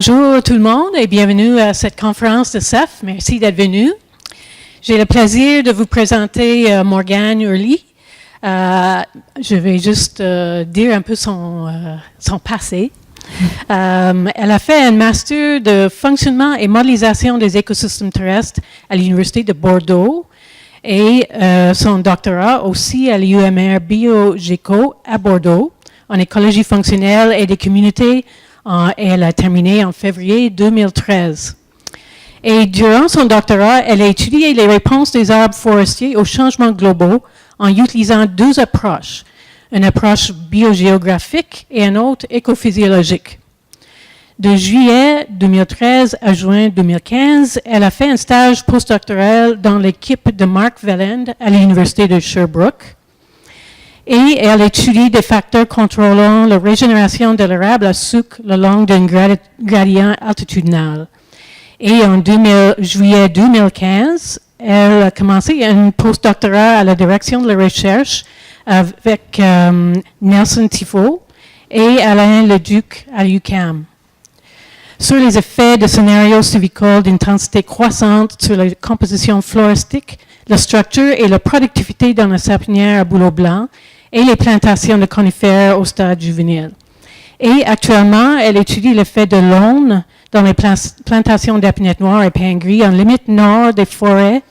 Bonjour tout le monde et bienvenue à cette conférence de CEF. Merci d'être venu. J'ai le plaisir de vous présenter Morgane Hurley. Je vais juste dire un peu son passé. Elle a fait un master de fonctionnement et modélisation des écosystèmes terrestres à l'Université de Bordeaux et son doctorat aussi à l'UMR BioGéco à Bordeaux en écologie fonctionnelle et des communautés. Et elle a terminé en février 2013. Et durant son doctorat, elle a étudié les réponses des arbres forestiers aux changements globaux en utilisant deux approches, une approche biogéographique et une autre écophysiologique. De juillet 2013 à juin 2015, elle a fait un stage postdoctoral dans l'équipe de Mark Velland à l'Université de Sherbrooke. Et elle étudie des facteurs contrôlant la régénération de l'érable à sucre le long d'un gradient altitudinal. Et en juillet 2015, elle a commencé un postdoctorat à la direction de la recherche avec Nelson Tifo et Alain Leduc à l'UQAM sur les effets de scénarios sylvicoles d'intensité croissante sur la composition floristique, la structure et la productivité dans la sapinière à bouleau blanc et les plantations de conifères au stade juvénile. Et actuellement, elle étudie l'effet de l'aune dans les plantations d'épinette noire et pin gris en limite nord des forêts,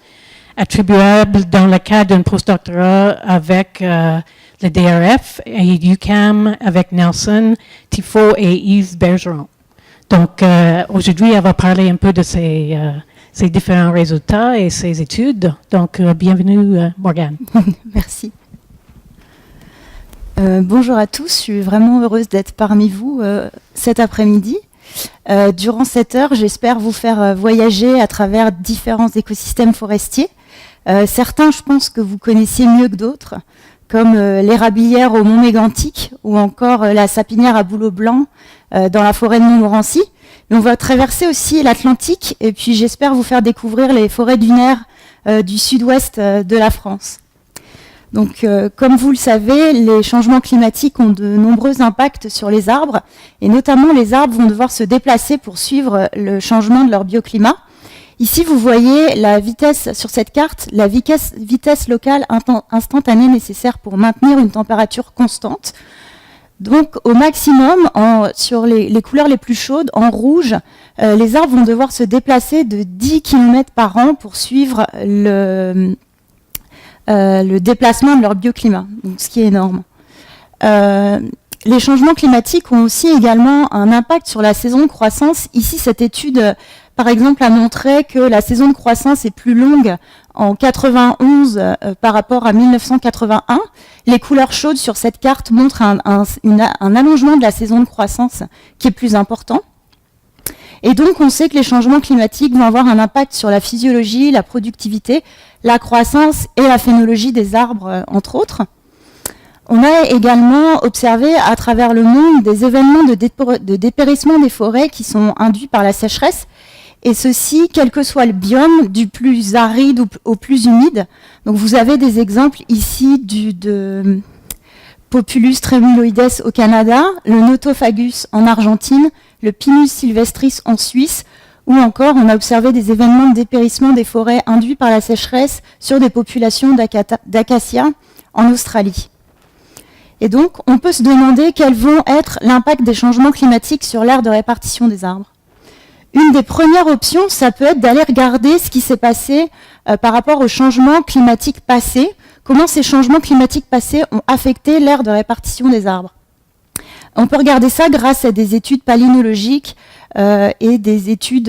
attribuable dans le cadre d'un postdoctorat avec le DRF et UQAM avec Nelson Tifo et Yves Bergeron. Donc, aujourd'hui, elle va parler un peu de ces différents résultats et ses études. Donc, bienvenue, Morgane. Merci. Bonjour à tous, je suis vraiment heureuse d'être parmi vous cet après-midi. Durant cette heure, j'espère vous faire voyager à travers différents écosystèmes forestiers. Certains, je pense que vous connaissiez mieux que d'autres, comme l'érablière au Mont Mégantic ou encore la sapinière à bouleau blanc dans la forêt de Montmorency. Mais on va traverser aussi l'Atlantique et puis j'espère vous faire découvrir les forêts dunaires du sud-ouest de la France. Donc, comme vous le savez, les changements climatiques ont de nombreux impacts sur les arbres, et notamment les arbres vont devoir se déplacer pour suivre le changement de leur bioclimat. Ici, vous voyez la vitesse sur cette carte, la vitesse locale instantanée nécessaire pour maintenir une température constante. Donc, au maximum, sur les couleurs les plus chaudes, en rouge, les arbres vont devoir se déplacer de 10 km par an pour suivre le déplacement de leur bioclimat, donc ce qui est énorme. Les changements climatiques ont aussi également un impact sur la saison de croissance. Ici, cette étude, par exemple, a montré que la saison de croissance est plus longue en 91 par rapport à 1981. Les couleurs chaudes sur cette carte montrent un allongement de la saison de croissance qui est plus important. Et donc, on sait que les changements climatiques vont avoir un impact sur la physiologie, la productivité, la croissance et la phénologie des arbres, entre autres. On a également observé à travers le monde des événements de dépérissement des forêts qui sont induits par la sécheresse, et ceci, quel que soit le biome, du plus aride au plus humide. Donc, vous avez des exemples ici de Populus tremuloides au Canada, le Notophagus en Argentine, le Pinus sylvestris en Suisse, ou encore on a observé des événements de dépérissement des forêts induits par la sécheresse sur des populations d'acacias en Australie. Et donc, on peut se demander quels vont être l'impact des changements climatiques sur l'aire de répartition des arbres. Une des premières options, ça peut être d'aller regarder ce qui s'est passé par rapport aux changements climatiques passés, comment ces changements climatiques passés ont affecté l'aire de répartition des arbres. On peut regarder ça grâce à des études palynologiques et des études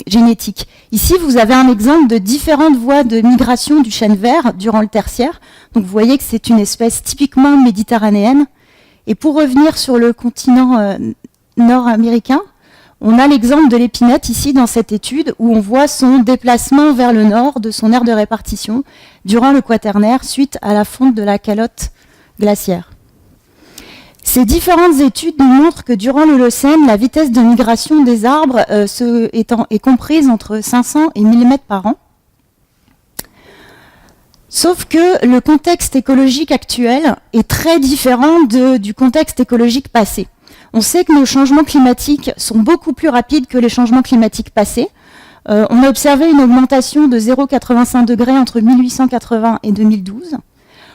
génétiques. Ici, vous avez un exemple de différentes voies de migration du chêne vert durant le tertiaire. Donc, vous voyez que c'est une espèce typiquement méditerranéenne. Et pour revenir sur le continent nord-américain, on a l'exemple de l'épinette ici dans cette étude où on voit son déplacement vers le nord de son aire de répartition durant le Quaternaire suite à la fonte de la calotte glaciaire. Ces différentes études nous montrent que durant l'Holocène, la vitesse de migration des arbres est comprise entre 500 et 1000 mètres par an. Sauf que le contexte écologique actuel est très différent du contexte écologique passé. On sait que nos changements climatiques sont beaucoup plus rapides que les changements climatiques passés. On a observé une augmentation de 0,85 degrés entre 1880 et 2012.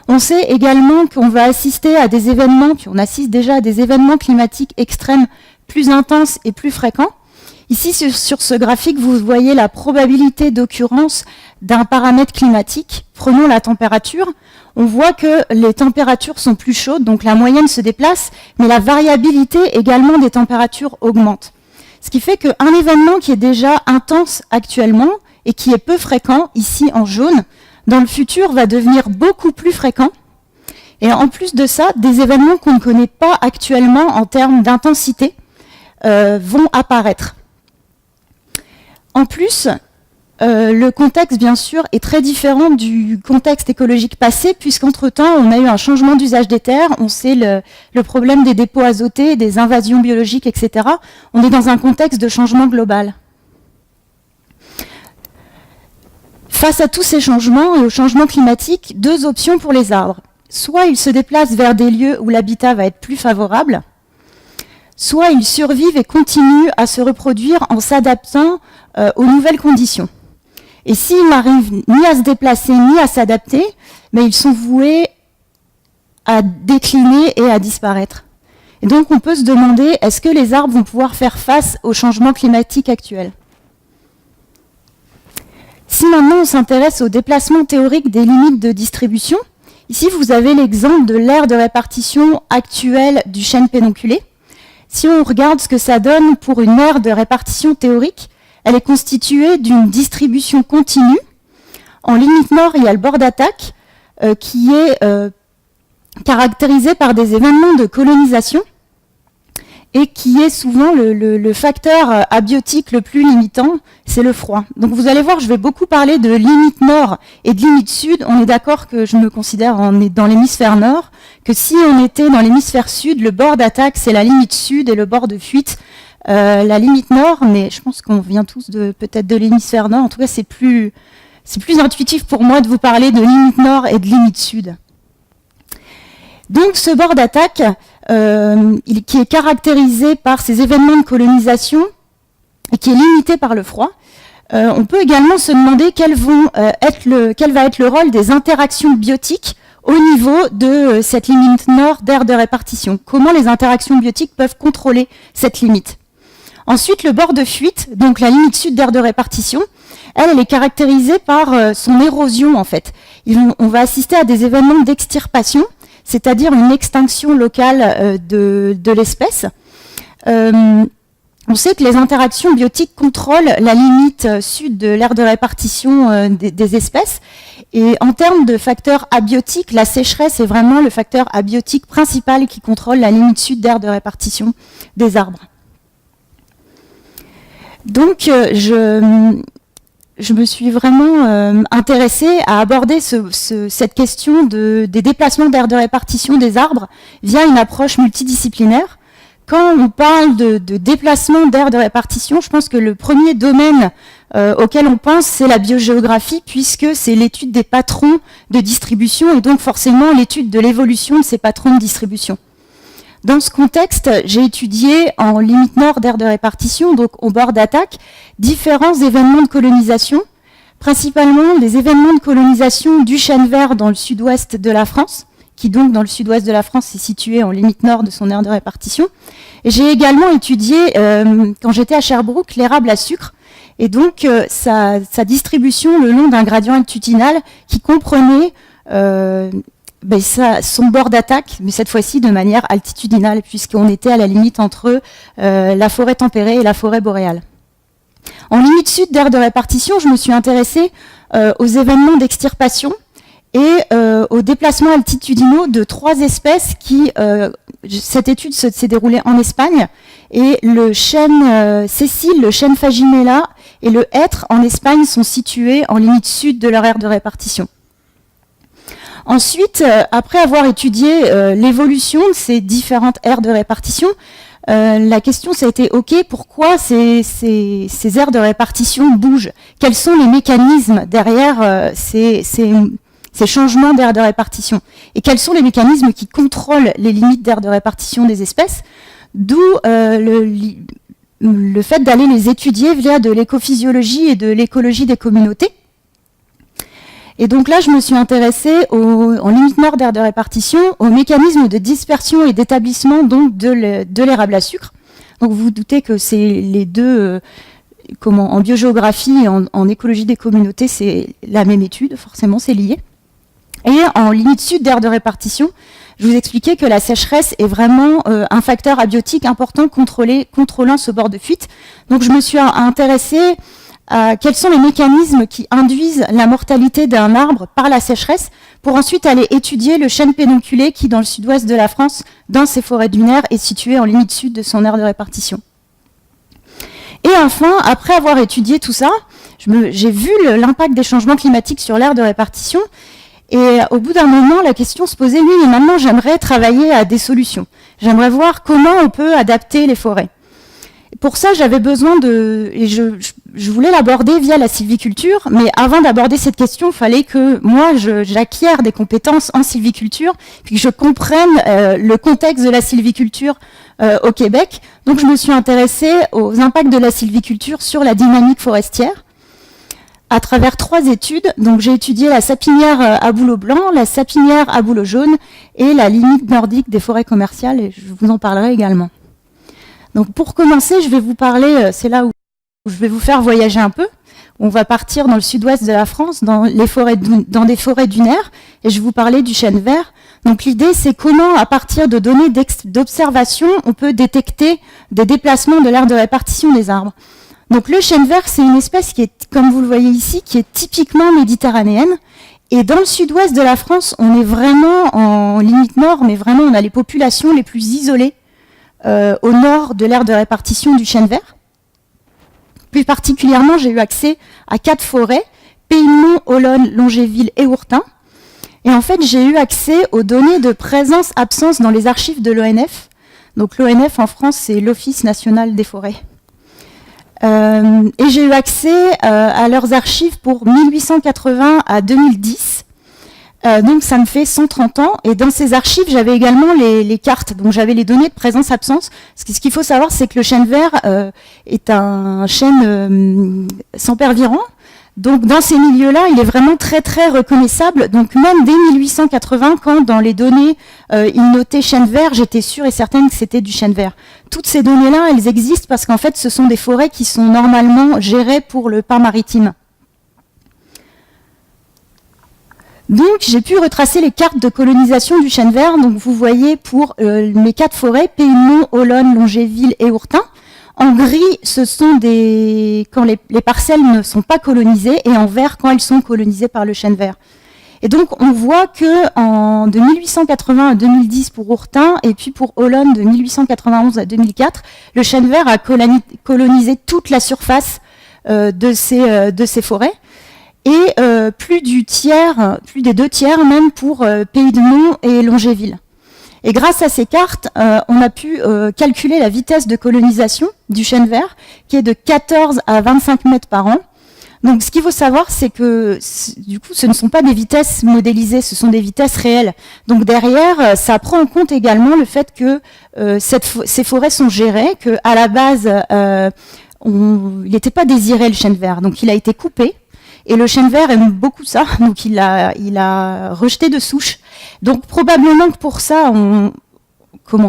On sait également qu'on va assister à des événements, puis on assiste déjà à des événements climatiques extrêmes plus intenses et plus fréquents. Ici, sur ce graphique, vous voyez la probabilité d'occurrence d'un paramètre climatique. Prenons la température. On voit que les températures sont plus chaudes, donc la moyenne se déplace, mais la variabilité également des températures augmente. Ce qui fait qu'un événement qui est déjà intense actuellement et qui est peu fréquent, ici en jaune, dans le futur va devenir beaucoup plus fréquent. Et en plus de ça, des événements qu'on ne connaît pas actuellement en termes d'intensité vont apparaître. En plus, le contexte, bien sûr, est très différent du contexte écologique passé, puisqu'entre-temps, on a eu un changement d'usage des terres, on sait le problème des dépôts azotés, des invasions biologiques, etc. On est dans un contexte de changement global. Face à tous ces changements et aux changements climatiques, deux options pour les arbres. Soit ils se déplacent vers des lieux où l'habitat va être plus favorable, soit ils survivent et continuent à se reproduire en s'adaptant aux nouvelles conditions. Et s'ils n'arrivent ni à se déplacer ni à s'adapter, mais ils sont voués à décliner et à disparaître. Et donc on peut se demander, est-ce que les arbres vont pouvoir faire face aux changements climatiques actuels ? Si maintenant on s'intéresse au déplacement théorique des limites de distribution, ici vous avez l'exemple de l'aire de répartition actuelle du chêne pédonculé. Si on regarde ce que ça donne pour une aire de répartition théorique, elle est constituée d'une distribution continue. En limite nord, il y a le bord d'attaque qui est caractérisé par des événements de colonisation et qui est souvent le facteur abiotique le plus limitant, c'est le froid. Donc vous allez voir, je vais beaucoup parler de limite nord et de limite sud. On est d'accord que je me considère dans l'hémisphère nord, que si on était dans l'hémisphère sud, le bord d'attaque, c'est la limite sud et le bord de fuite, la limite nord, mais je pense qu'on vient tous peut-être de l'hémisphère nord. En tout cas, c'est plus intuitif pour moi de vous parler de limite nord et de limite sud. Donc ce bord d'attaque, qui est caractérisé par ces événements de colonisation et qui est limité par le froid, on peut également se demander quel va être le rôle des interactions biotiques au niveau de cette limite nord d'aire de répartition. Comment les interactions biotiques peuvent contrôler cette limite. Ensuite, le bord de fuite, donc la limite sud d'aire de répartition, elle est caractérisée par son érosion en fait. On va assister à des événements d'extirpation, c'est-à-dire une extinction locale de l'espèce. On sait que les interactions biotiques contrôlent la limite sud de l'aire de répartition des espèces. Et en termes de facteurs abiotiques, la sécheresse est vraiment le facteur abiotique principal qui contrôle la limite sud d'aire de répartition des arbres. Donc, je me suis vraiment intéressée à aborder cette question des déplacements d'aire de répartition des arbres via une approche multidisciplinaire. Quand on parle de déplacement d'aire de répartition, je pense que le premier domaine auquel on pense, c'est la biogéographie, puisque c'est l'étude des patrons de distribution et donc forcément l'étude de l'évolution de ces patrons de distribution. Dans ce contexte, j'ai étudié en limite nord d'aire de répartition, donc au bord d'attaque, différents événements de colonisation, principalement des événements de colonisation du chêne vert dans le sud-ouest de la France, qui donc dans le sud-ouest de la France est situé en limite nord de son aire de répartition. Et j'ai également étudié, quand j'étais à Sherbrooke, l'érable à sucre, et donc sa distribution le long d'un gradient altitudinal qui comprenait son bord d'attaque, mais cette fois-ci de manière altitudinale, puisqu'on était à la limite entre la forêt tempérée et la forêt boréale. En limite sud d'aire de répartition, je me suis intéressée aux événements d'extirpation et aux déplacements altitudinaux de 3 espèces qui, cette étude s'est déroulée en Espagne, et le chêne Cécile, le chêne Fagimela et le hêtre en Espagne sont situés en limite sud de leur aire de répartition. Ensuite, après avoir étudié l'évolution de ces différentes aires de répartition, la question ça a été, ok, pourquoi ces aires de répartition bougent? Quels sont les mécanismes derrière ces changements d'aire de répartition? Et quels sont les mécanismes qui contrôlent les limites d'aire de répartition des espèces? D'où le fait d'aller les étudier via de l'écophysiologie et de l'écologie des communautés. Et donc là, je me suis intéressée en limite nord d'aire de répartition, aux mécanismes de dispersion et d'établissement donc de l'érable à sucre. Donc vous vous doutez que c'est les deux, en biogéographie et en écologie des communautés, c'est la même étude, forcément c'est lié. Et en limite sud d'aire de répartition, je vous expliquais que la sécheresse est vraiment un facteur abiotique important contrôlant ce bord de fuite. Donc je me suis intéressée à quels sont les mécanismes qui induisent la mortalité d'un arbre par la sécheresse, pour ensuite aller étudier le chêne pédonculé qui, dans le sud-ouest de la France, dans ses forêts dunaires, est situé en limite sud de son aire de répartition. Et enfin, après avoir étudié tout ça, j'ai vu l'impact des changements climatiques sur l'aire de répartition. Et au bout d'un moment, la question se posait, oui, mais maintenant j'aimerais travailler à des solutions. J'aimerais voir comment on peut adapter les forêts. Pour ça, j'avais besoin et je voulais l'aborder via la sylviculture, mais avant d'aborder cette question, il fallait que moi, j'acquière des compétences en sylviculture, puis que je comprenne le contexte de la sylviculture au Québec. Donc, je me suis intéressée aux impacts de la sylviculture sur la dynamique forestière, à travers 3 études. Donc, j'ai étudié la sapinière à bouleau blanc, la sapinière à bouleau jaune et la limite nordique des forêts commerciales, et je vous en parlerai également. Donc pour commencer, je vais vous parler, c'est là où je vais vous faire voyager un peu. On va partir dans le sud-ouest de la France, dans des forêts dunaires, et je vais vous parler du chêne vert. Donc l'idée, c'est comment, à partir de données d'observation, on peut détecter des déplacements de l'aire de répartition des arbres. Donc le chêne vert, c'est une espèce qui est, comme vous le voyez ici, qui est typiquement méditerranéenne. Et dans le sud-ouest de la France, on est vraiment en limite nord, mais vraiment on a les populations les plus isolées au nord de l'aire de répartition du chêne vert. Plus particulièrement, j'ai eu accès à 4 forêts, Pays-de-Mont, Olonne, Longéville et Hourtin. Et en fait, j'ai eu accès aux données de présence-absence dans les archives de l'ONF. Donc l'ONF en France, c'est l'Office national des forêts. Et j'ai eu accès à leurs archives pour 1880 à 2010. Donc ça me fait 130 ans, et dans ces archives j'avais également les cartes, donc j'avais les données de présence-absence. Ce qu'il faut savoir, c'est que le chêne vert est un chêne sempervirent, donc dans ces milieux-là il est vraiment très très reconnaissable. Donc même dès 1880, quand dans les données il notait chêne vert, j'étais sûre et certaine que c'était du chêne vert. Toutes ces données-là, elles existent parce qu'en fait ce sont des forêts qui sont normalement gérées pour le pain maritime. Donc, j'ai pu retracer les cartes de colonisation du chêne vert. Donc, vous voyez pour mes 4 forêts, Pays-de-Mont, Olonne, Longéville et Hourtin. En gris, ce sont quand les parcelles ne sont pas colonisées, et en vert, quand elles sont colonisées par le chêne vert. Et donc, on voit que de 1880 à 2010 pour Hourtin, et puis pour Olonne, de 1891 à 2004, le chêne vert a colonisé toute la surface de ces forêts. Et plus des 2 tiers même pour Pays-de-Mont et Longéville. Et grâce à ces cartes, on a pu calculer la vitesse de colonisation du chêne vert, qui est de 14 à 25 mètres par an. Donc ce qu'il faut savoir, c'est que du coup, ce ne sont pas des vitesses modélisées, ce sont des vitesses réelles. Donc derrière, ça prend en compte également le fait que ces forêts sont gérées, qu'à la base, il n'était pas désiré le chêne vert, donc il a été coupé. Et le chêne vert aime beaucoup ça, donc il a rejeté de souche. Donc probablement que pour ça,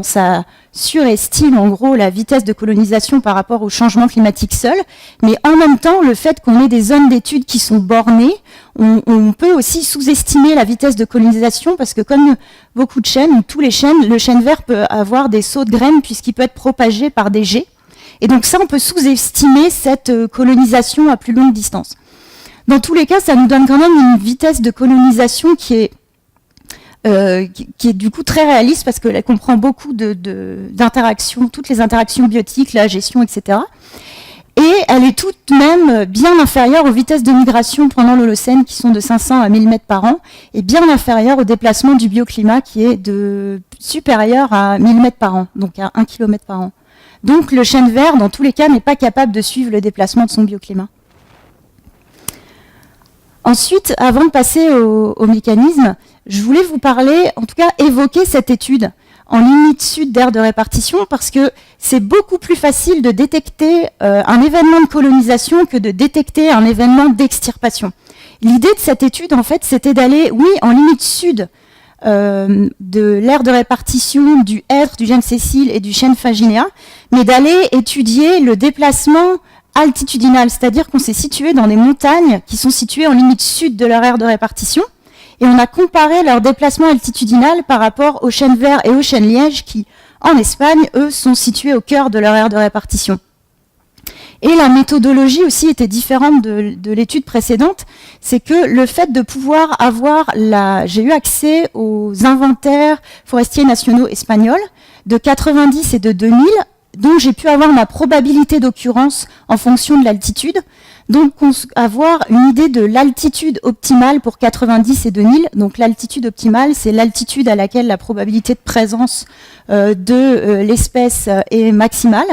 ça surestime en gros la vitesse de colonisation par rapport au changement climatique seul. Mais en même temps, le fait qu'on ait des zones d'études qui sont bornées, on peut aussi sous-estimer la vitesse de colonisation, parce que comme beaucoup de chênes, tous les chênes, le chêne vert peut avoir des sauts de graines puisqu'il peut être propagé par des jets. Et donc ça, on peut sous-estimer cette colonisation à plus longue distance. Dans tous les cas, ça nous donne quand même une vitesse de colonisation qui est du coup très réaliste, parce qu'elle comprend beaucoup d'interactions, toutes les interactions biotiques, la gestion, etc. Et elle est tout de même bien inférieure aux vitesses de migration pendant l'Holocène, qui sont de 500 à 1000 mètres par an, et bien inférieure au déplacement du bioclimat, qui est supérieur à 1000 mètres par an, donc à 1 km par an. Donc le chêne vert, dans tous les cas, n'est pas capable de suivre le déplacement de son bioclimat. Ensuite, avant de passer au mécanisme, je voulais vous parler, en tout cas évoquer cette étude en limite sud d'aire de répartition parce que c'est beaucoup plus facile de détecter un événement de colonisation que de détecter un événement d'extirpation. L'idée de cette étude, en fait, c'était d'aller, oui, en limite sud de l'aire de répartition du hêtre, du gène Cécile et du chêne Phaginea, mais d'aller étudier le déplacement altitudinal, c'est-à-dire qu'on s'est situé dans des montagnes qui sont situées en limite sud de leur aire de répartition, et on a comparé leur déplacement altitudinal par rapport aux chênes verts et aux chênes lièges qui, en Espagne, eux, sont situés au cœur de leur aire de répartition. Et la méthodologie aussi était différente de l'étude précédente, c'est que le fait de pouvoir avoir j'ai eu accès aux inventaires forestiers nationaux espagnols de 90 et de 2000, donc j'ai pu avoir ma probabilité d'occurrence en fonction de l'altitude, donc avoir une idée de l'altitude optimale pour 90 et 2000. Donc l'altitude optimale, c'est l'altitude à laquelle la probabilité de présence de l'espèce est maximale.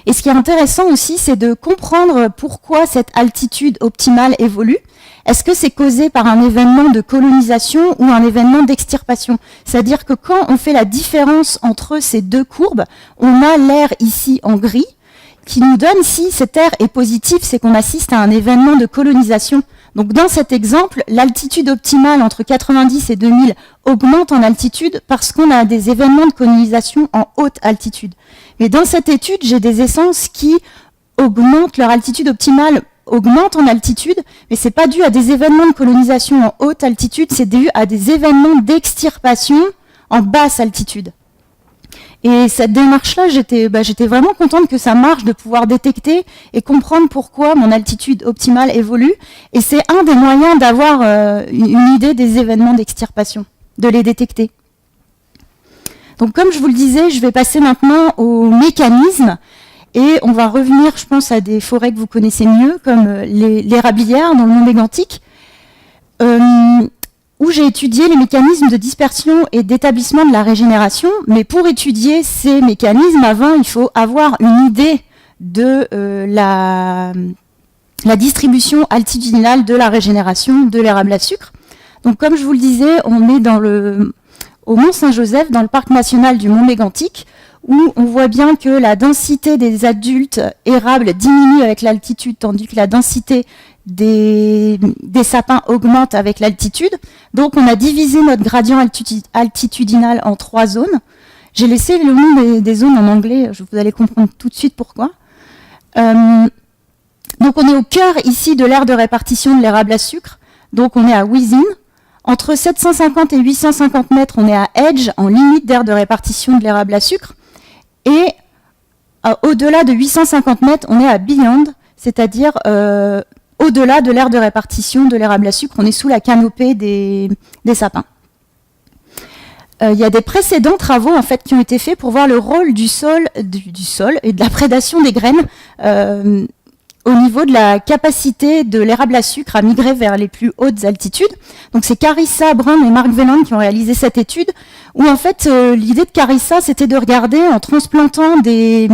Et ce qui est intéressant aussi, c'est de comprendre pourquoi cette altitude optimale évolue. Est-ce que c'est causé par un événement de colonisation ou un événement d'extirpation? C'est-à-dire que quand on fait la différence entre ces deux courbes, on a l'air ici en gris, qui nous donne si cet air est positif, c'est qu'on assiste à un événement de colonisation. Donc dans cet exemple, l'altitude optimale entre 90 et 2000 augmente en altitude parce qu'on a des événements de colonisation en haute altitude. Mais dans cette étude, j'ai des essences qui augmentent, leur altitude optimale augmente en altitude, mais c'est pas dû à des événements de colonisation en haute altitude, c'est dû à des événements d'extirpation en basse altitude. Et cette démarche-là, j'étais vraiment contente que ça marche, de pouvoir détecter et comprendre pourquoi mon altitude optimale évolue. Et c'est un des moyens d'avoir une idée des événements d'extirpation, de les détecter. Donc comme je vous le disais, je vais passer maintenant aux mécanismes. Et on va revenir, je pense, à des forêts que vous connaissez mieux, comme l'érablière dans le Mont Mégantic, où j'ai étudié les mécanismes de dispersion et d'établissement de la régénération. Mais pour étudier ces mécanismes, avant, il faut avoir une idée de la distribution altitudinale de la régénération de l'érable à sucre. Donc, comme je vous le disais, on est au Mont Saint-Joseph, dans le parc national du Mont Mégantic, où on voit bien que la densité des adultes érables diminue avec l'altitude, tandis que la densité des sapins augmente avec l'altitude. Donc on a divisé notre gradient altitudinal en 3 zones. J'ai laissé le nom des zones en anglais, vous allez comprendre tout de suite pourquoi. Donc on est au cœur ici de l'aire de répartition de l'érable à sucre. Donc on est à Within. Entre 750 et 850 mètres, on est à Edge, en limite d'aire de répartition de l'érable à sucre. Et au-delà de 850 mètres, on est à Beyond, c'est-à-dire au-delà de l'aire de répartition de l'érable à sucre. On est sous la canopée des sapins. Il y a des précédents travaux en fait, qui ont été faits pour voir le rôle du sol et de la prédation des graines au niveau de la capacité de l'érable à sucre à migrer vers les plus hautes altitudes. Donc c'est Carissa Brown et Mark Veland qui ont réalisé cette étude, où en fait l'idée de Carissa c'était de regarder en transplantant des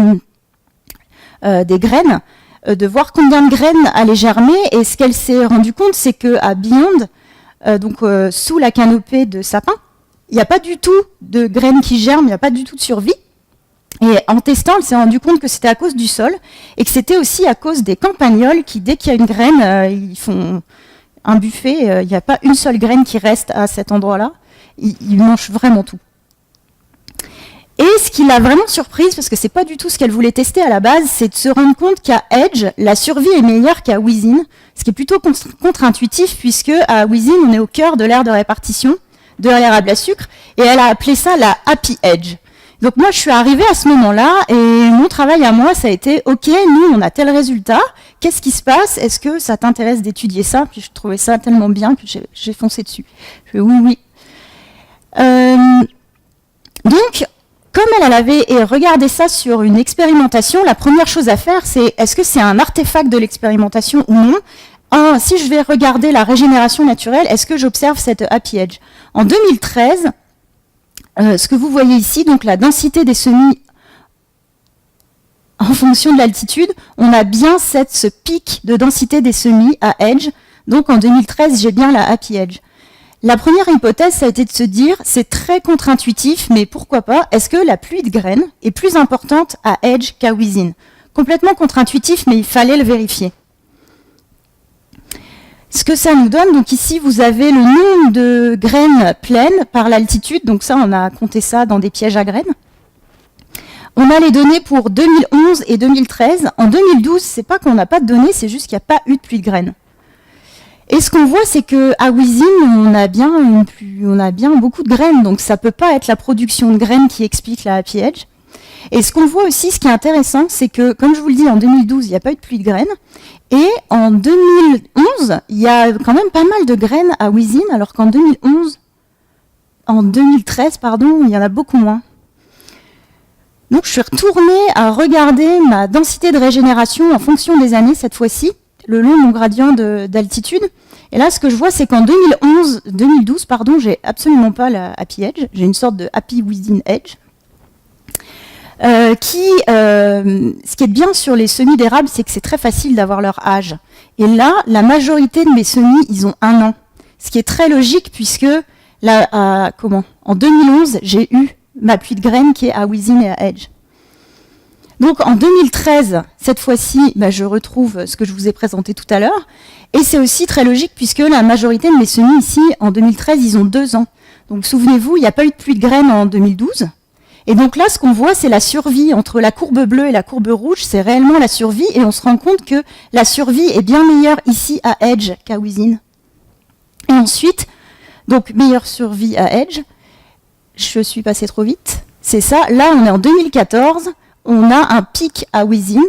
graines, de voir combien de graines allaient germer, et ce qu'elle s'est rendue compte c'est qu'à Beyond, sous la canopée de sapin, il n'y a pas du tout de graines qui germent, il n'y a pas du tout de survie. Et en testant, elle s'est rendue compte que c'était à cause du sol et que c'était aussi à cause des campagnols qui, dès qu'il y a une graine, ils font un buffet. Il n'y a pas une seule graine qui reste à cet endroit-là. Ils mangent vraiment tout. Et ce qui l'a vraiment surprise, parce que c'est pas du tout ce qu'elle voulait tester à la base, c'est de se rendre compte qu'à Edge, la survie est meilleure qu'à Within, ce qui est plutôt contre-intuitif, puisque à Within, on est au cœur de l'aire de répartition de l'érable à sucre, et elle a appelé ça la Happy Edge. Donc moi, je suis arrivée à ce moment-là, et mon travail à moi, ça a été, ok, nous, on a tel résultat, qu'est-ce qui se passe? Est-ce que ça t'intéresse d'étudier ça? Puis je trouvais ça tellement bien que j'ai foncé dessus. Je fais oui. Donc, comme elle avait regardé ça sur une expérimentation, la première chose à faire, c'est est-ce que c'est un artefact de l'expérimentation ou non? Si je vais regarder la régénération naturelle, est-ce que j'observe cette Happy Edge? En 2013, ce que vous voyez ici, donc la densité des semis en fonction de l'altitude, on a bien ce pic de densité des semis à Edge. Donc en 2013, j'ai bien la Happy Edge. La première hypothèse, ça a été de se dire, c'est très contre-intuitif, mais pourquoi pas, est-ce que la pluie de graines est plus importante à Edge qu'à Within? Complètement contre-intuitif, mais il fallait le vérifier. Ce que ça nous donne, donc ici vous avez le nombre de graines pleines par l'altitude, donc ça on a compté ça dans des pièges à graines. On a les données pour 2011 et 2013. En 2012, c'est pas qu'on n'a pas de données, c'est juste qu'il n'y a pas eu de pluie de graines. Et ce qu'on voit, c'est qu'à Within, on a bien beaucoup de graines, donc ça peut pas être la production de graines qui explique la Happy Edge. Et ce qu'on voit aussi, ce qui est intéressant, c'est que, comme je vous le dis, en 2012, il n'y a pas eu de pluie de graines. Et en 2011, il y a quand même pas mal de graines à Within, alors qu'en 2013, il y en a beaucoup moins. Donc je suis retournée à regarder ma densité de régénération en fonction des années, cette fois-ci, le long de mon gradient d'altitude. Et là, ce que je vois, c'est qu'en 2012, j'ai absolument pas la Happy Edge. J'ai une sorte de Happy Within Edge. Ce qui est bien sur les semis d'érable, c'est que c'est très facile d'avoir leur âge. Et là, la majorité de mes semis, ils ont 1 an. Ce qui est très logique, puisque en 2011, j'ai eu ma pluie de graines qui est à Within et à Edge. Donc en 2013, cette fois-ci, je retrouve ce que je vous ai présenté tout à l'heure. Et c'est aussi très logique, puisque la majorité de mes semis ici, en 2013, ils ont 2 ans. Donc souvenez-vous, il n'y a pas eu de pluie de graines en 2012. Et donc là, ce qu'on voit, c'est la survie entre la courbe bleue et la courbe rouge, c'est réellement la survie, et on se rend compte que la survie est bien meilleure ici à Edge qu'à Within. Et ensuite, donc meilleure survie à Edge, je suis passée trop vite, c'est ça, là on est en 2014, on a un pic à Within,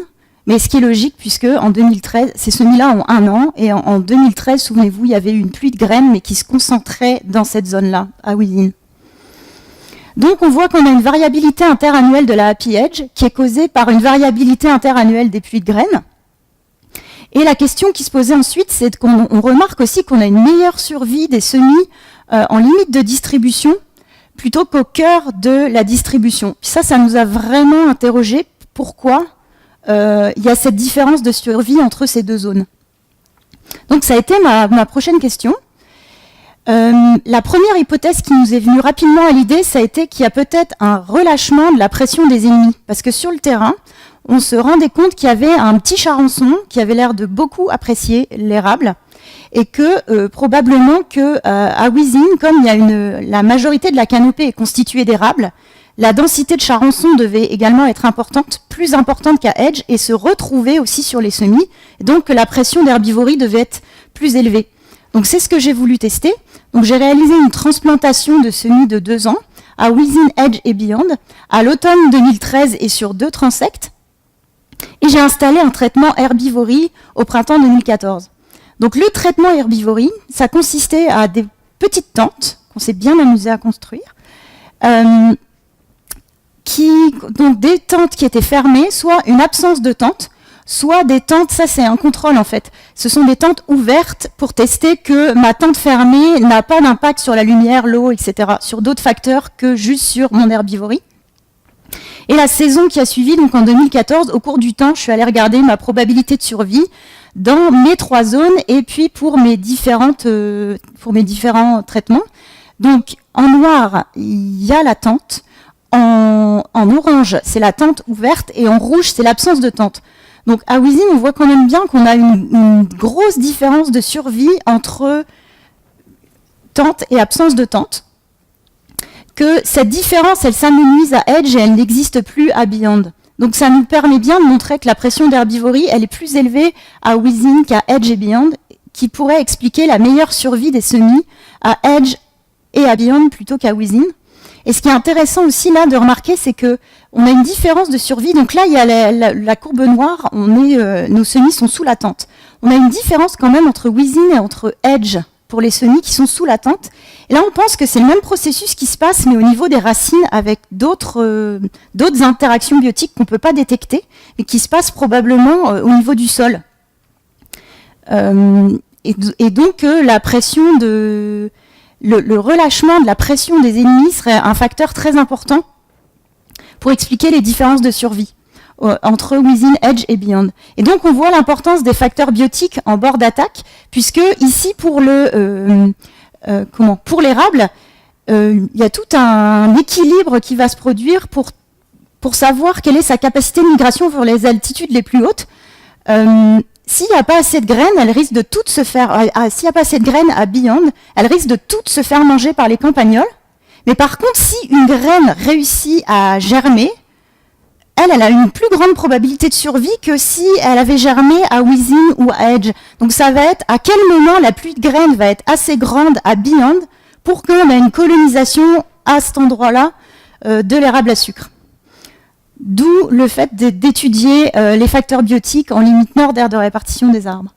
mais ce qui est logique, puisque en 2013, ces semis-là ont 1 an, et en 2013, souvenez-vous, il y avait eu une pluie de graines, mais qui se concentrait dans cette zone-là, à Within. Donc on voit qu'on a une variabilité interannuelle de la Happy Edge qui est causée par une variabilité interannuelle des pluies de graines. Et la question qui se posait ensuite, c'est qu'on remarque aussi qu'on a une meilleure survie des semis en limite de distribution plutôt qu'au cœur de la distribution. Puis ça nous a vraiment interrogé pourquoi il y a cette différence de survie entre ces deux zones. Donc ça a été ma prochaine question. La première hypothèse qui nous est venue rapidement à l'idée, ça a été qu'il y a peut-être un relâchement de la pression des ennemis. Parce que sur le terrain, on se rendait compte qu'il y avait un petit charançon qui avait l'air de beaucoup apprécier l'érable. Et que probablement à Within, comme il y a la majorité de la canopée est constituée d'érable, la densité de charançon devait également être importante, plus importante qu'à Edge, et se retrouver aussi sur les semis. Et donc que la pression d'herbivorie devait être plus élevée. Donc c'est ce que j'ai voulu tester. Donc j'ai réalisé une transplantation de semis de 2 ans à Within, Edge et Beyond à l'automne 2013 et sur 2 transects. Et j'ai installé un traitement herbivorie au printemps 2014. Donc le traitement herbivorie, ça consistait à des petites tentes qu'on s'est bien amusé à construire, donc des tentes qui étaient fermées, soit une absence de tente, soit des tentes, ça c'est un contrôle en fait, ce sont des tentes ouvertes pour tester que ma tente fermée n'a pas d'impact sur la lumière, l'eau, etc., sur d'autres facteurs que juste sur mon herbivorie. Et la saison qui a suivi, donc en 2014, au cours du temps, je suis allée regarder ma probabilité de survie dans mes 3 zones et puis pour mes différents traitements. Donc en noir, il y a la tente, en orange, c'est la tente ouverte et en rouge, c'est l'absence de tente. Donc à Within, on voit quand même bien qu'on a une grosse différence de survie entre tente et absence de tente. Que cette différence, elle s'amenuise à Edge et elle n'existe plus à Beyond. Donc ça nous permet bien de montrer que la pression d'herbivorie, elle est plus élevée à Within qu'à Edge et Beyond, qui pourrait expliquer la meilleure survie des semis à Edge et à Beyond plutôt qu'à Within. Et ce qui est intéressant aussi là de remarquer, c'est que on a une différence de survie. Donc là, il y a la courbe noire, nos semis sont sous la tente. On a une différence quand même entre Within et entre Edge pour les semis qui sont sous la tente. Et là, on pense que c'est le même processus qui se passe, mais au niveau des racines, avec d'autres interactions biotiques qu'on ne peut pas détecter, mais qui se passent probablement au niveau du sol. Et donc, la pression le relâchement de la pression des ennemis serait un facteur très important pour expliquer les différences de survie entre Within, Edge et Beyond. Et donc on voit l'importance des facteurs biotiques en bord d'attaque, puisque ici pour pour l'érable, il y a tout un équilibre qui va se produire pour savoir quelle est sa capacité de migration vers les altitudes les plus hautes. S'il n'y a pas assez de graines, elle risque de toutes se faire. S'il n'y a pas assez de graines à Beyond, elle risque de toutes se faire manger par les campagnols. Mais par contre, si une graine réussit à germer, elle a une plus grande probabilité de survie que si elle avait germé à Within ou à Edge. Donc ça va être à quel moment la pluie de graines va être assez grande à Beyond pour qu'on ait une colonisation à cet endroit-là de l'érable à sucre. D'où le fait d'étudier les facteurs biotiques en limite nord d'aire de répartition des arbres.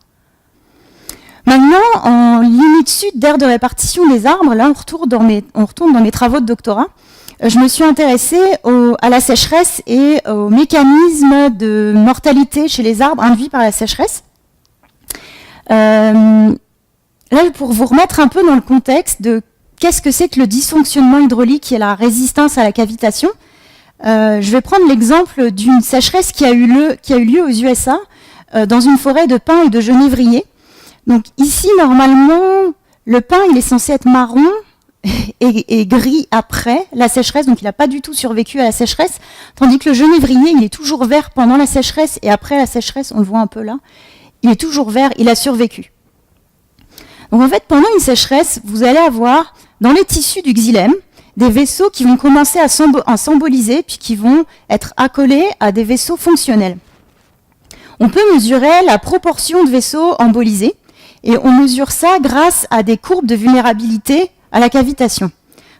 Maintenant, en limite sud d'aire de répartition des arbres, là on retourne dans mes travaux de doctorat, je me suis intéressée à la sécheresse et aux mécanismes de mortalité chez les arbres induits par la sécheresse. Là, pour vous remettre un peu dans le contexte de qu'est-ce que c'est que le dysfonctionnement hydraulique et la résistance à la cavitation, je vais prendre l'exemple d'une sécheresse qui a eu lieu aux USA dans une forêt de pins et de genévriers. Donc ici, normalement, le pin, il est censé être marron et gris après la sécheresse, donc il n'a pas du tout survécu à la sécheresse, tandis que le genévrier, il est toujours vert pendant la sécheresse et après la sécheresse, on le voit un peu là, il est toujours vert, il a survécu. Donc en fait, pendant une sécheresse, vous allez avoir dans les tissus du xylème des vaisseaux qui vont commencer à s'emboliser, puis qui vont être accolés à des vaisseaux fonctionnels. On peut mesurer la proportion de vaisseaux embolisés, et on mesure ça grâce à des courbes de vulnérabilité à la cavitation.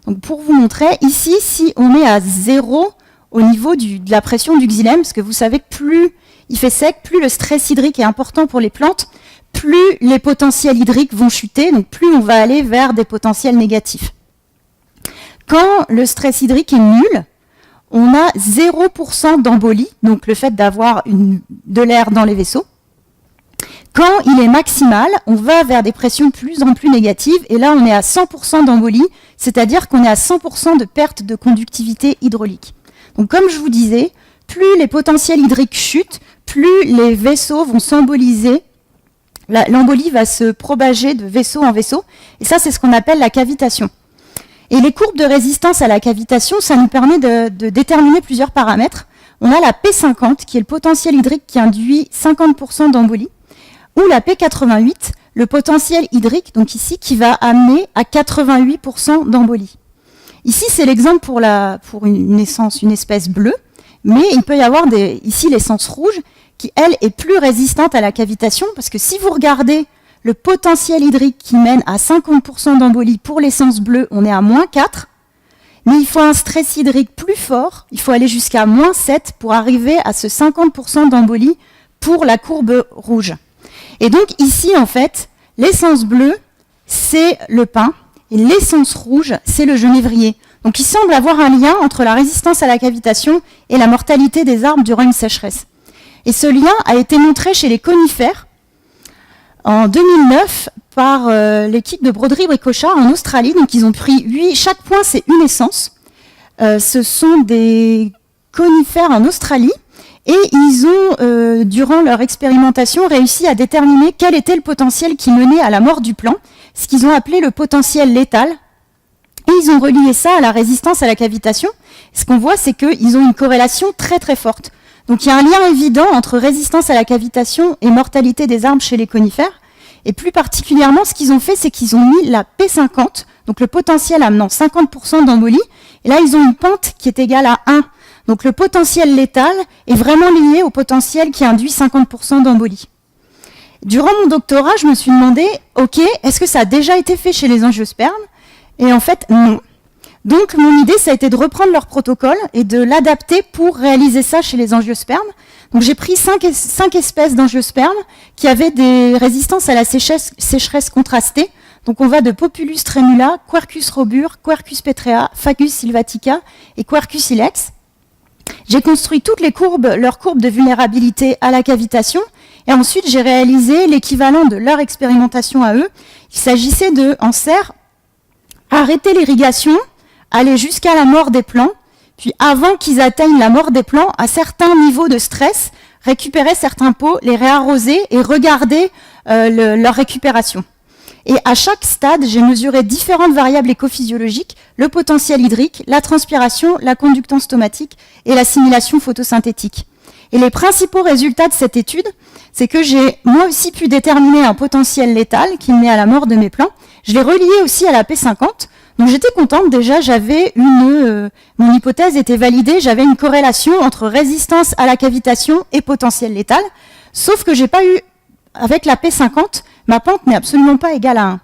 Donc pour vous montrer, ici, si on est à 0 au niveau de la pression du xylème, parce que vous savez que plus il fait sec, plus le stress hydrique est important pour les plantes, plus les potentiels hydriques vont chuter, donc plus on va aller vers des potentiels négatifs. Quand le stress hydrique est nul, on a 0% d'embolie, donc le fait d'avoir de l'air dans les vaisseaux. Quand il est maximal, on va vers des pressions de plus en plus négatives, et là on est à 100% d'embolie, c'est-à-dire qu'on est à 100% de perte de conductivité hydraulique. Donc comme je vous disais, plus les potentiels hydriques chutent, plus les vaisseaux vont s'emboliser, l'embolie va se propager de vaisseau en vaisseau, et ça c'est ce qu'on appelle la cavitation. Et les courbes de résistance à la cavitation, ça nous permet de déterminer plusieurs paramètres. On a la P50, qui est le potentiel hydrique qui induit 50% d'embolie, ou la P88, le potentiel hydrique, donc ici, qui va amener à 88% d'embolie. Ici, c'est l'exemple pour une espèce bleue, mais il peut y avoir ici l'essence rouge, qui, elle, est plus résistante à la cavitation, parce que si vous regardez le potentiel hydrique qui mène à 50% d'embolie pour l'essence bleue, on est à -4, mais il faut un stress hydrique plus fort, il faut aller jusqu'à -7 pour arriver à ce 50% d'embolie pour la courbe rouge. Et donc ici, en fait, l'essence bleue, c'est le pin, et l'essence rouge, c'est le genévrier. Donc il semble avoir un lien entre la résistance à la cavitation et la mortalité des arbres durant une sécheresse. Et ce lien a été montré chez les conifères en 2009 par l'équipe de Broderie-Bricochard en Australie. Donc ils ont pris chaque point c'est une essence. Ce sont des conifères en Australie et ils ont, durant leur expérimentation, réussi à déterminer quel était le potentiel qui menait à la mort du plant, ce qu'ils ont appelé le potentiel létal. Et ils ont relié ça à la résistance à la cavitation. Ce qu'on voit, c'est qu'ils ont une corrélation très très forte. Donc il y a un lien évident entre résistance à la cavitation et mortalité des arbres chez les conifères. Et plus particulièrement, ce qu'ils ont fait, c'est qu'ils ont mis la P50, donc le potentiel amenant 50% d'embolie. Et là, ils ont une pente qui est égale à 1. Donc le potentiel létal est vraiment lié au potentiel qui induit 50% d'embolie. Durant mon doctorat, je me suis demandé, ok, est-ce que ça a déjà été fait chez les angiospermes? Et en fait, non. Donc mon idée, ça a été de reprendre leur protocole et de l'adapter pour réaliser ça chez les angiospermes. Donc j'ai pris 5 espèces d'angiospermes qui avaient des résistances à la sécheresse contrastée. Donc on va de Populus tremula, Quercus robur, Quercus petrea, Fagus sylvatica et Quercus ilex. J'ai construit toutes leurs courbes de vulnérabilité à la cavitation et ensuite j'ai réalisé l'équivalent de leur expérimentation à eux. Il s'agissait de, en serre, arrêter l'irrigation, aller jusqu'à la mort des plants, puis avant qu'ils atteignent la mort des plants, à certains niveaux de stress, récupérer certains pots, les réarroser et regarder leur récupération. Et à chaque stade, j'ai mesuré différentes variables écophysiologiques, le potentiel hydrique, la transpiration, la conductance stomatique et l'assimilation photosynthétique. Et les principaux résultats de cette étude, c'est que j'ai moi aussi pu déterminer un potentiel létal qui menait à la mort de mes plants. Je l'ai relié aussi à la P50. Donc j'étais contente, déjà j'avais mon hypothèse était validée, j'avais une corrélation entre résistance à la cavitation et potentiel létal, sauf que j'ai pas eu, avec la P50, ma pente n'est absolument pas égale à 1.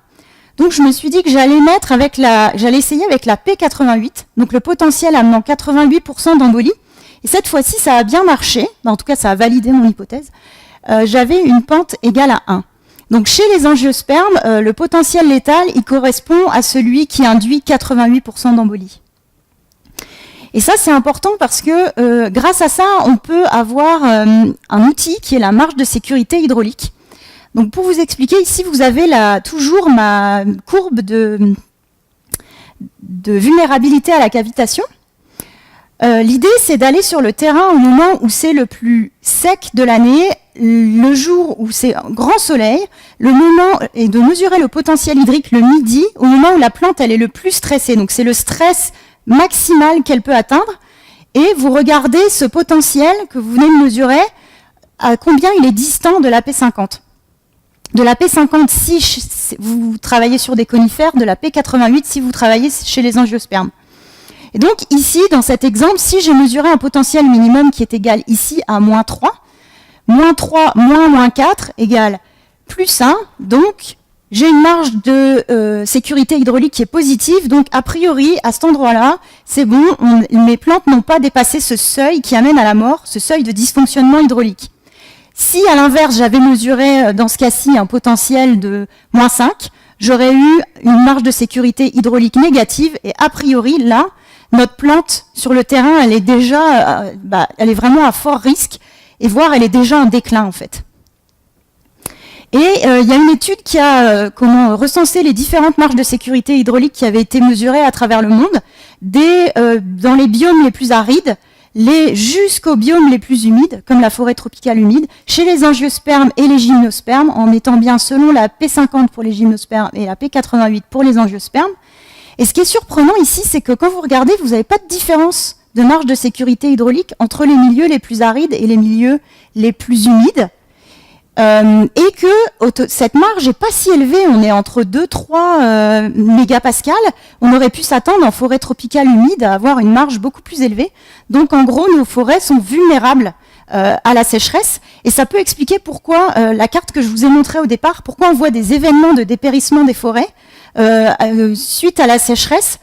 Donc je me suis dit que j'allais essayer avec la P88, donc le potentiel amenant 88% d'embolie, et cette fois-ci ça a bien marché, en tout cas ça a validé mon hypothèse, j'avais une pente égale à 1. Donc chez les angiospermes, le potentiel létal, il correspond à celui qui induit 88% d'embolie. Et ça, c'est important parce que grâce à ça, on peut avoir un outil qui est la marge de sécurité hydraulique. Donc pour vous expliquer, ici, vous avez toujours ma courbe de vulnérabilité à la cavitation. L'idée, c'est d'aller sur le terrain au moment où c'est le plus sec de l'année, le jour où c'est grand soleil, le moment est de mesurer le potentiel hydrique le midi, au moment où la plante elle est le plus stressée. Donc c'est le stress maximal qu'elle peut atteindre. Et vous regardez ce potentiel que vous venez de mesurer, à combien il est distant de la P50. De la P50 si vous travaillez sur des conifères, de la P88 si vous travaillez chez les angiospermes. Et donc ici, dans cet exemple, si j'ai mesuré un potentiel minimum qui est égal ici à moins 3 moins 4 égale plus 1, donc j'ai une marge de sécurité hydraulique qui est positive, donc a priori, à cet endroit-là, c'est bon, mes plantes n'ont pas dépassé ce seuil qui amène à la mort, ce seuil de dysfonctionnement hydraulique. Si, à l'inverse, j'avais mesuré, dans ce cas-ci, un potentiel de moins 5, j'aurais eu une marge de sécurité hydraulique négative, et a priori, là, notre plante sur le terrain, elle est déjà, elle est vraiment à fort risque, et voire elle est déjà en déclin en fait. Et il y a une étude qui a recensé les différentes marges de sécurité hydraulique qui avaient été mesurées à travers le monde, dans les biomes les plus arides, jusqu'aux biomes les plus humides, comme la forêt tropicale humide, chez les angiospermes et les gymnospermes, en mettant bien selon la P50 pour les gymnospermes et la P88 pour les angiospermes. Et ce qui est surprenant ici, c'est que quand vous regardez, vous n'avez pas de différence de marge de sécurité hydraulique entre les milieux les plus arides et les milieux les plus humides. Et que cette marge n'est pas si élevée, on est entre 2-3 mégapascales, on aurait pu s'attendre en forêt tropicale humide à avoir une marge beaucoup plus élevée. Donc en gros, nos forêts sont vulnérables à la sécheresse, et ça peut expliquer pourquoi, la carte que je vous ai montrée au départ, pourquoi on voit des événements de dépérissement des forêts suite à la sécheresse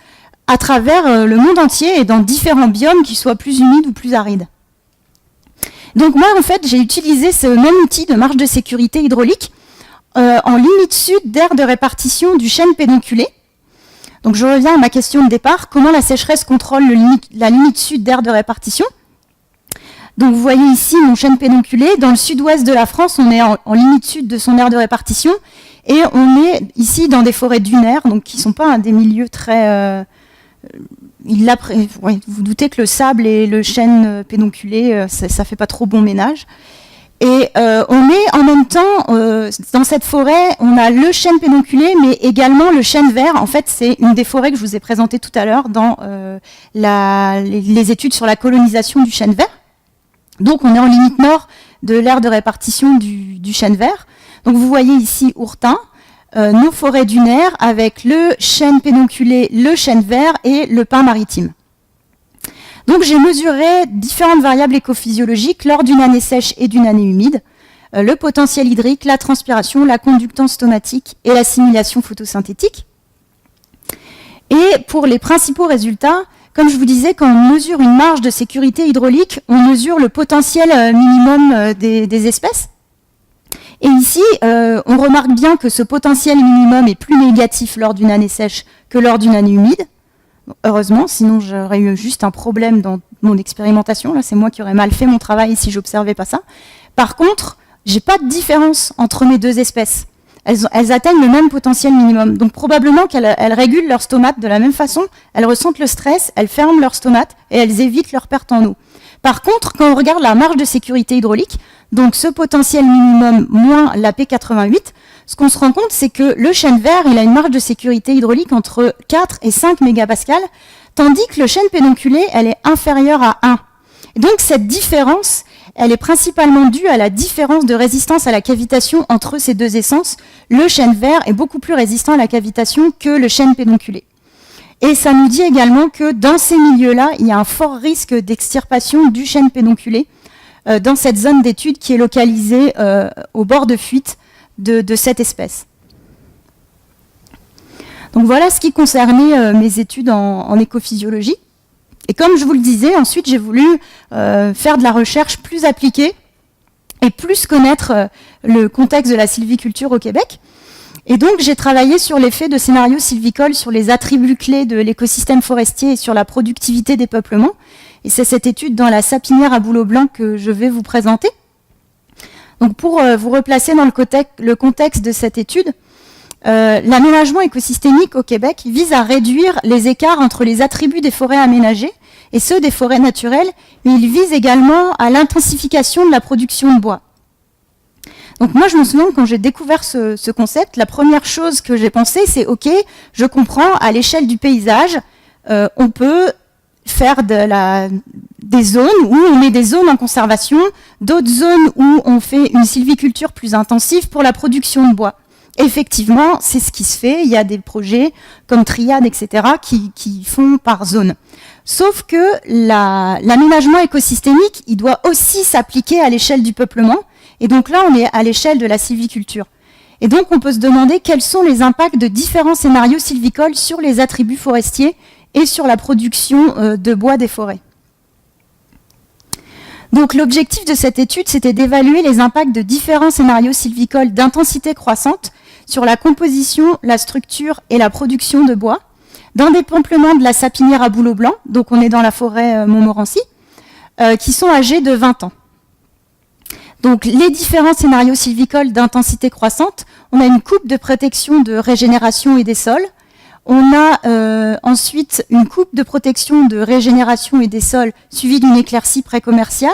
à travers le monde entier et dans différents biomes, qui soient plus humides ou plus arides. Donc moi, en fait, j'ai utilisé ce même outil de marge de sécurité hydraulique en limite sud d'aire de répartition du chêne pédonculé. Donc je reviens à ma question de départ, comment la sécheresse contrôle la limite sud d'aire de répartition. Donc vous voyez ici mon chêne pédonculé. Dans le sud-ouest de la France, on est en limite sud de son aire de répartition, et on est ici dans des forêts dunaires, donc qui ne sont pas des milieux très... vous doutez que le sable et le chêne pédonculé, ça fait pas trop bon ménage. Et on est en même temps, dans cette forêt, on a le chêne pédonculé, mais également le chêne vert. En fait, c'est une des forêts que je vous ai présentées tout à l'heure dans les études sur la colonisation du chêne vert. Donc on est en limite nord de l'aire de répartition du chêne vert. Donc vous voyez ici Ourtin, nos forêts dunaires avec le chêne pédonculé, le chêne vert et le pin maritime. Donc j'ai mesuré différentes variables écophysiologiques lors d'une année sèche et d'une année humide, le potentiel hydrique, la transpiration, la conductance stomatique et l'assimilation photosynthétique. Et pour les principaux résultats, comme je vous disais, quand on mesure une marge de sécurité hydraulique, on mesure le potentiel minimum des espèces. Et ici, on remarque bien que ce potentiel minimum est plus négatif lors d'une année sèche que lors d'une année humide. Heureusement, sinon j'aurais eu juste un problème dans mon expérimentation. Là, c'est moi qui aurais mal fait mon travail si j'observais pas ça. Par contre, j'ai pas de différence entre mes deux espèces. Elles atteignent le même potentiel minimum. Donc probablement qu'elles régulent leur stomate de la même façon. Elles ressentent le stress, elles ferment leur stomate et elles évitent leur perte en eau. Par contre, quand on regarde la marge de sécurité hydraulique, donc ce potentiel minimum moins la P88, ce qu'on se rend compte, c'est que le chêne vert, il a une marge de sécurité hydraulique entre 4 et 5 mégapascales, tandis que le chêne pédonculé, elle est inférieure à 1. Et donc cette différence, elle est principalement due à la différence de résistance à la cavitation entre ces deux essences. Le chêne vert est beaucoup plus résistant à la cavitation que le chêne pédonculé. Et ça nous dit également que dans ces milieux-là, il y a un fort risque d'extirpation du chêne pédonculé dans cette zone d'étude qui est localisée au bord de fuite de cette espèce. Donc voilà ce qui concernait mes études en écophysiologie. Et comme je vous le disais, ensuite j'ai voulu faire de la recherche plus appliquée et plus connaître le contexte de la sylviculture au Québec. Et donc j'ai travaillé sur l'effet de scénarios sylvicoles sur les attributs clés de l'écosystème forestier et sur la productivité des peuplements. Et c'est cette étude dans la sapinière à bouleau blanc que je vais vous présenter. Donc pour vous replacer dans le contexte de cette étude, l'aménagement écosystémique au Québec vise à réduire les écarts entre les attributs des forêts aménagées et ceux des forêts naturelles, mais il vise également à l'intensification de la production de bois. Donc moi, je me souviens, quand j'ai découvert ce concept, la première chose que j'ai pensé, c'est « Ok, je comprends, à l'échelle du paysage, on peut faire des zones où on met des zones en conservation, d'autres zones où on fait une sylviculture plus intensive pour la production de bois. » Effectivement, c'est ce qui se fait. Il y a des projets comme Triade, etc., qui font par zone. Sauf que l'aménagement écosystémique, il doit aussi s'appliquer à l'échelle du peuplement. Et donc là, on est à l'échelle de la sylviculture. Et donc, on peut se demander quels sont les impacts de différents scénarios sylvicoles sur les attributs forestiers et sur la production de bois des forêts. Donc, l'objectif de cette étude, c'était d'évaluer les impacts de différents scénarios sylvicoles d'intensité croissante sur la composition, la structure et la production de bois dans des peuplements de la sapinière à bouleau blanc, donc on est dans la forêt Montmorency, qui sont âgés de 20 ans. Donc, les différents scénarios sylvicoles d'intensité croissante, on a une coupe de protection de régénération et des sols. On a ensuite une coupe de protection de régénération et des sols suivie d'une éclaircie précommerciale.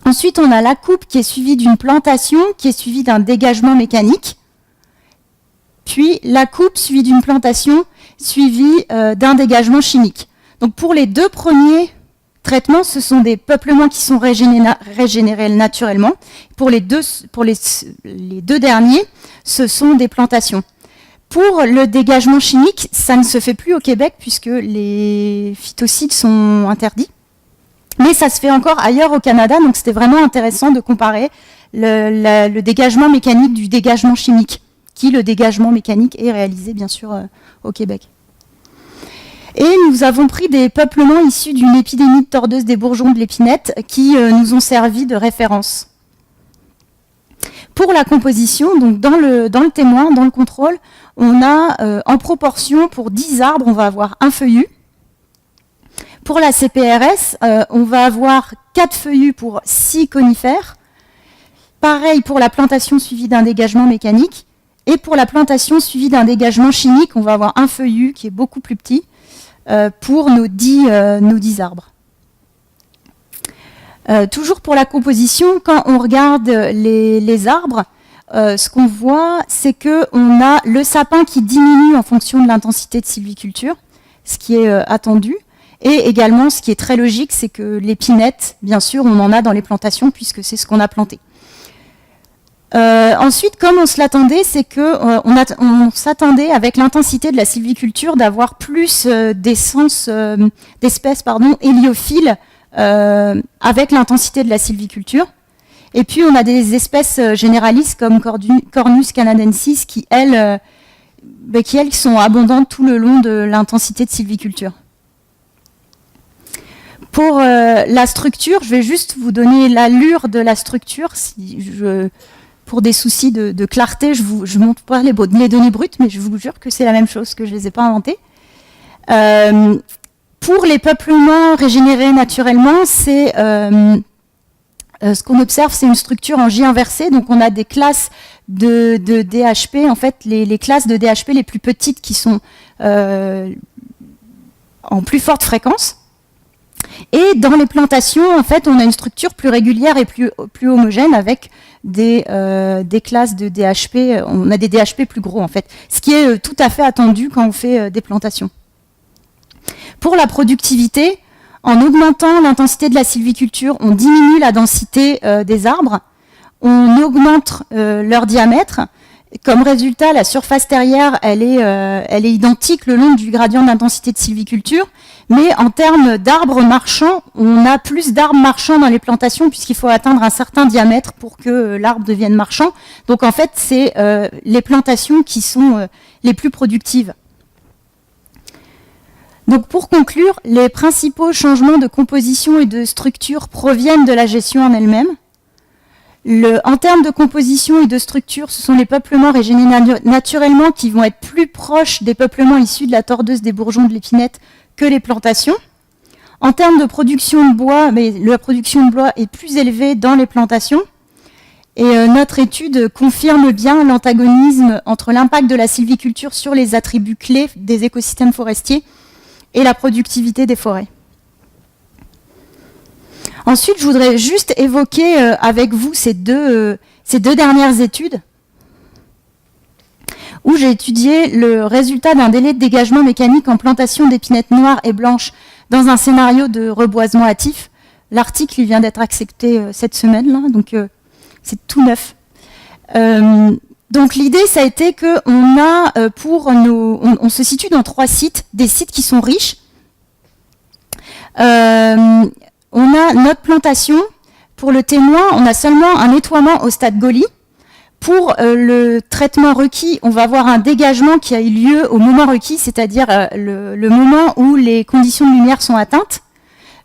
Ensuite, on a la coupe qui est suivie d'une plantation, qui est suivie d'un dégagement mécanique. Puis la coupe suivie d'une plantation, suivie d'un dégagement chimique. Donc pour les deux premiers traitements, ce sont des peuplements qui sont régénérés naturellement. Pour les deux derniers, ce sont des plantations. Pour le dégagement chimique, ça ne se fait plus au Québec puisque les phytocides sont interdits. Mais ça se fait encore ailleurs au Canada, donc c'était vraiment intéressant de comparer le dégagement mécanique du dégagement chimique, le dégagement mécanique est réalisé bien sûr au Québec. Et nous avons pris des peuplements issus d'une épidémie de tordeuse des bourgeons de l'épinette qui nous ont servi de référence. Pour la composition, donc dans le témoin, dans le contrôle, on a en proportion pour 10 arbres, on va avoir un feuillu. Pour la CPRS, on va avoir 4 feuillus pour 6 conifères. Pareil pour la plantation suivie d'un dégagement mécanique. Et pour la plantation suivie d'un dégagement chimique, on va avoir un feuillu qui est beaucoup plus petit pour nos 10 arbres. Toujours pour la composition, quand on regarde les arbres, ce qu'on voit, c'est qu'on a le sapin qui diminue en fonction de l'intensité de sylviculture, ce qui est attendu. Et également, ce qui est très logique, c'est que l'épinette, bien sûr, on en a dans les plantations puisque c'est ce qu'on a planté. Ensuite, comme on se l'attendait, c'est qu'on s'attendait avec l'intensité de la sylviculture d'avoir plus d'espèces héliophiles avec l'intensité de la sylviculture. Et puis, on a des espèces généralistes comme Cornus canadensis qui, elles, sont abondantes tout le long de l'intensité de sylviculture. Pour la structure, je vais juste vous donner l'allure de la structure. Pour des soucis de clarté, je ne montre pas les données brutes, mais je vous jure que c'est la même chose, que je ne les ai pas inventées. Pour les peuplements régénérés naturellement, c'est ce qu'on observe, c'est une structure en J inversé. Donc on a des classes de DHP, en fait, les classes de DHP les plus petites qui sont en plus forte fréquence. Et dans les plantations, en fait, on a une structure plus régulière et plus homogène avec des classes de DHP, on a des DHP plus gros en fait, ce qui est tout à fait attendu quand on fait des plantations. Pour la productivité, en augmentant l'intensité de la sylviculture, on diminue la densité des arbres, on augmente leur diamètre. Comme résultat, la surface terrière, elle est identique le long du gradient d'intensité de sylviculture, mais en termes d'arbres marchands, on a plus d'arbres marchands dans les plantations puisqu'il faut atteindre un certain diamètre pour que l'arbre devienne marchand. Donc en fait, c'est les plantations qui sont les plus productives. Donc pour conclure, les principaux changements de composition et de structure proviennent de la gestion en elle-même. En termes de composition et de structure, ce sont les peuplements régénérés naturellement qui vont être plus proches des peuplements issus de la tordeuse des bourgeons de l'épinette que les plantations. En termes de production de bois, la production de bois est plus élevée dans les plantations. Et notre étude confirme bien l'antagonisme entre l'impact de la sylviculture sur les attributs clés des écosystèmes forestiers et la productivité des forêts. Ensuite, je voudrais juste évoquer avec vous ces deux dernières études où j'ai étudié le résultat d'un délai de dégagement mécanique en plantation d'épinettes noires et blanches dans un scénario de reboisement hâtif. L'article vient d'être accepté cette semaine, là, donc c'est tout neuf. Donc l'idée, ça a été qu'on a on se situe dans 3 sites, des sites qui sont riches. On a notre plantation. Pour le témoin, on a seulement un nettoiement au stade Goli. Pour le traitement requis, on va avoir un dégagement qui a eu lieu au moment requis, c'est-à-dire le moment où les conditions de lumière sont atteintes.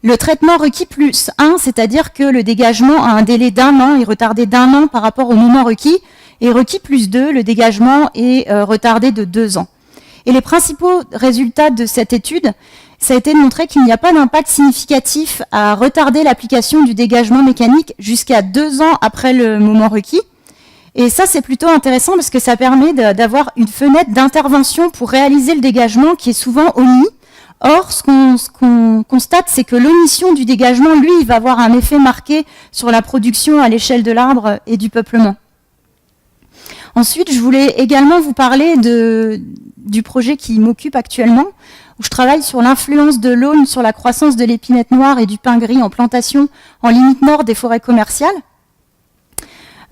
Le traitement requis plus 1, c'est-à-dire que le dégagement a un délai d'1 an, est retardé d'1 an par rapport au moment requis. Et requis plus 2, le dégagement est retardé de 2 ans. Et les principaux résultats de cette étude, ça a été de montrer qu'il n'y a pas d'impact significatif à retarder l'application du dégagement mécanique jusqu'à 2 ans après le moment requis. Et ça, c'est plutôt intéressant parce que ça permet d'avoir une fenêtre d'intervention pour réaliser le dégagement qui est souvent omis. Or, ce qu'on constate, c'est que l'omission du dégagement, lui, il va avoir un effet marqué sur la production à l'échelle de l'arbre et du peuplement. Ensuite, je voulais également vous parler du projet qui m'occupe actuellement, où je travaille sur l'influence de l'aulne sur la croissance de l'épinette noire et du pin gris en plantation en limite nord des forêts commerciales.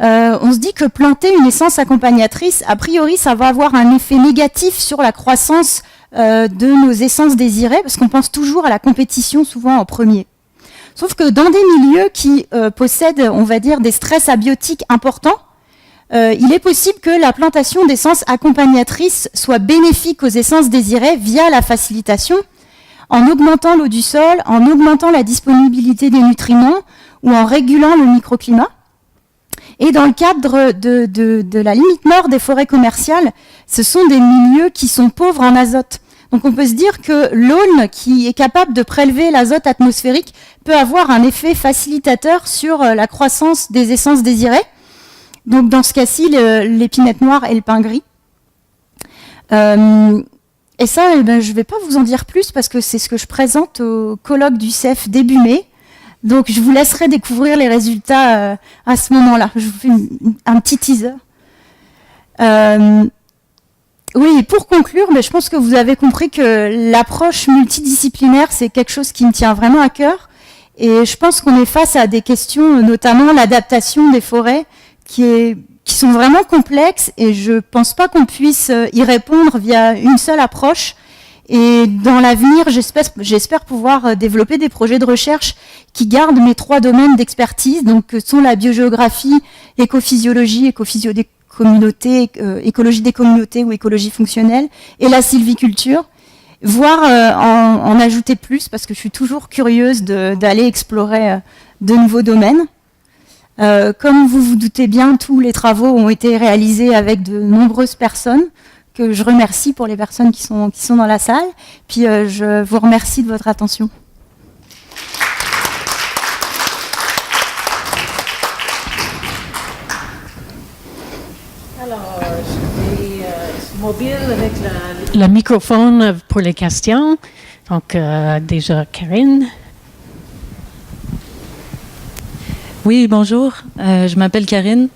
On se dit que planter une essence accompagnatrice, a priori, ça va avoir un effet négatif sur la croissance de nos essences désirées, parce qu'on pense toujours à la compétition souvent en premier. Sauf que dans des milieux qui possèdent, on va dire, des stress abiotiques importants, il est possible que la plantation d'essences accompagnatrices soit bénéfique aux essences désirées via la facilitation, en augmentant l'eau du sol, en augmentant la disponibilité des nutriments ou en régulant le microclimat. Et dans le cadre de la limite nord des forêts commerciales, ce sont des milieux qui sont pauvres en azote. Donc on peut se dire que l'aulne, qui est capable de prélever l'azote atmosphérique, peut avoir un effet facilitateur sur la croissance des essences désirées. Donc dans ce cas-ci, l'épinette noire et le pin gris. Et ça, je ne vais pas vous en dire plus parce que c'est ce que je présente au colloque du CEF début mai. Donc je vous laisserai découvrir les résultats à ce moment-là. Je vous fais un petit teaser. Oui, pour conclure, mais je pense que vous avez compris que l'approche multidisciplinaire, c'est quelque chose qui me tient vraiment à cœur. Et je pense qu'on est face à des questions, notamment l'adaptation des forêts, qui sont vraiment complexes. Et je ne pense pas qu'on puisse y répondre via une seule approche. Et dans l'avenir, j'espère pouvoir développer des projets de recherche qui gardent mes 3 domaines d'expertise, donc que sont la biogéographie, l'écophysiologie, des communautés, écologie des communautés ou écologie fonctionnelle, et la sylviculture, voire en ajouter plus, parce que je suis toujours curieuse d'aller explorer de nouveaux domaines. Comme vous vous doutez bien, tous les travaux ont été réalisés avec de nombreuses personnes, que je remercie pour les personnes qui sont dans la salle. Puis je vous remercie de votre attention. Alors, je vais mobile avec le microphone pour les questions. Donc, déjà, Karine. Oui, bonjour. Je m'appelle Karine.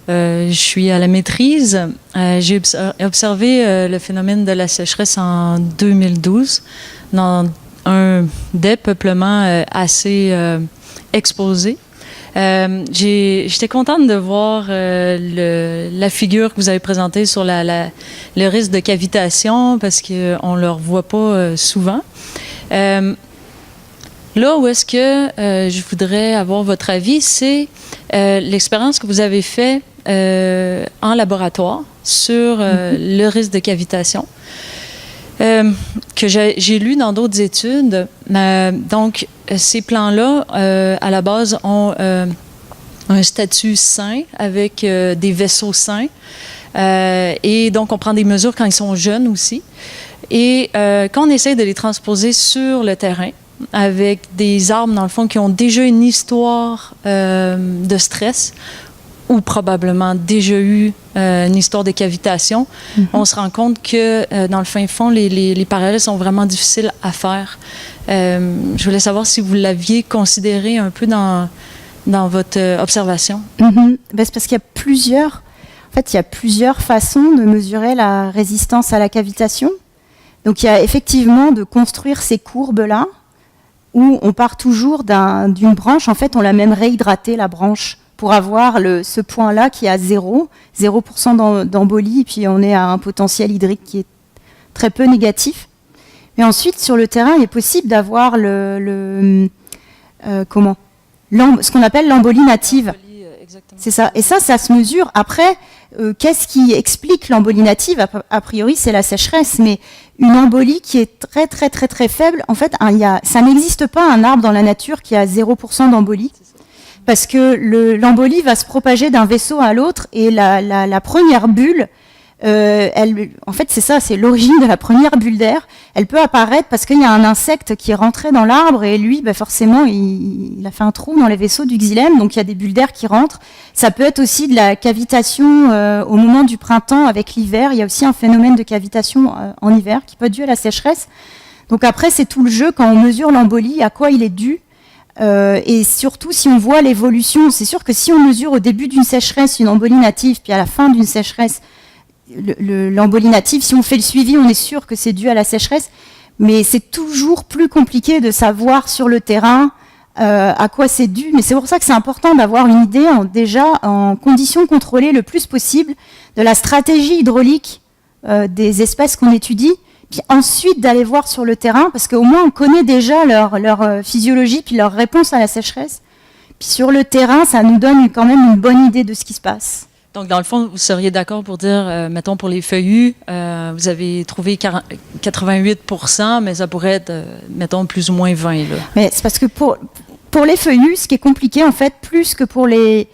Je suis à la maîtrise. J'ai observé le phénomène de la sécheresse en 2012 dans un dépeuplement assez exposé. J'étais contente de voir la figure que vous avez présentée sur le risque de cavitation parce qu'on ne le revoit pas souvent. Là où est-ce que je voudrais avoir votre avis, c'est l'expérience que vous avez faite en laboratoire sur le risque de cavitation, que j'ai lu dans d'autres études. Donc, ces plans-là, à la base, ont un statut sain avec des vaisseaux sains. Et donc, on prend des mesures quand ils sont jeunes aussi. Et quand on essaie de les transposer sur le terrain, avec des arbres, dans le fond, qui ont déjà une histoire de stress ou probablement déjà eu une histoire de cavitation, on se rend compte que, dans le fin fond, les parallèles sont vraiment difficiles à faire. Je voulais savoir si vous l'aviez considéré un peu dans votre observation. Ben, c'est parce qu'il y a plusieurs façons de mesurer la résistance à la cavitation. Donc, il y a effectivement de construire ces courbes-là, où on part toujours d'une branche. En fait, on l'a même réhydraté, la branche, pour avoir ce point-là qui est à 0% d'embolie, et puis on est à un potentiel hydrique qui est très peu négatif. Mais ensuite, sur le terrain, il est possible d'avoir ce qu'on appelle l'embolie native. C'est ça. Et ça se mesure. Après, qu'est-ce qui explique l'embolie native ? A priori, c'est la sécheresse, mais une embolie qui est très, très, très, très faible, en fait, ça n'existe pas un arbre dans la nature qui a 0% d'embolie, parce que l'embolie va se propager d'un vaisseau à l'autre, et la première bulle, en fait, c'est ça, c'est l'origine de la première bulle d'air. Elle peut apparaître parce qu'il y a un insecte qui est rentré dans l'arbre et lui, forcément, il a fait un trou dans les vaisseaux du xylème, donc il y a des bulles d'air qui rentrent. Ça peut être aussi de la cavitation au moment du printemps avec l'hiver. Il y a aussi un phénomène de cavitation en hiver qui peut être dû à la sécheresse. Donc après, c'est tout le jeu quand on mesure l'embolie, à quoi il est dû. Et surtout, si on voit l'évolution, c'est sûr que si on mesure au début d'une sécheresse une embolie native, puis à la fin d'une sécheresse, l'embolie native, si on fait le suivi, on est sûr que c'est dû à la sécheresse, mais c'est toujours plus compliqué de savoir sur le terrain à quoi c'est dû. Mais c'est pour ça que c'est important d'avoir une idée déjà en conditions contrôlées le plus possible de la stratégie hydraulique des espèces qu'on étudie, puis ensuite d'aller voir sur le terrain, parce qu'au moins on connaît déjà leur physiologie, puis leur réponse à la sécheresse. Puis sur le terrain, ça nous donne quand même une bonne idée de ce qui se passe. Donc, dans le fond, vous seriez d'accord pour dire, mettons, pour les feuillus, vous avez trouvé 88%, mais ça pourrait être, mettons, plus ou moins 20%. Là. Mais c'est parce que pour les feuillus, ce qui est compliqué, en fait, plus que pour les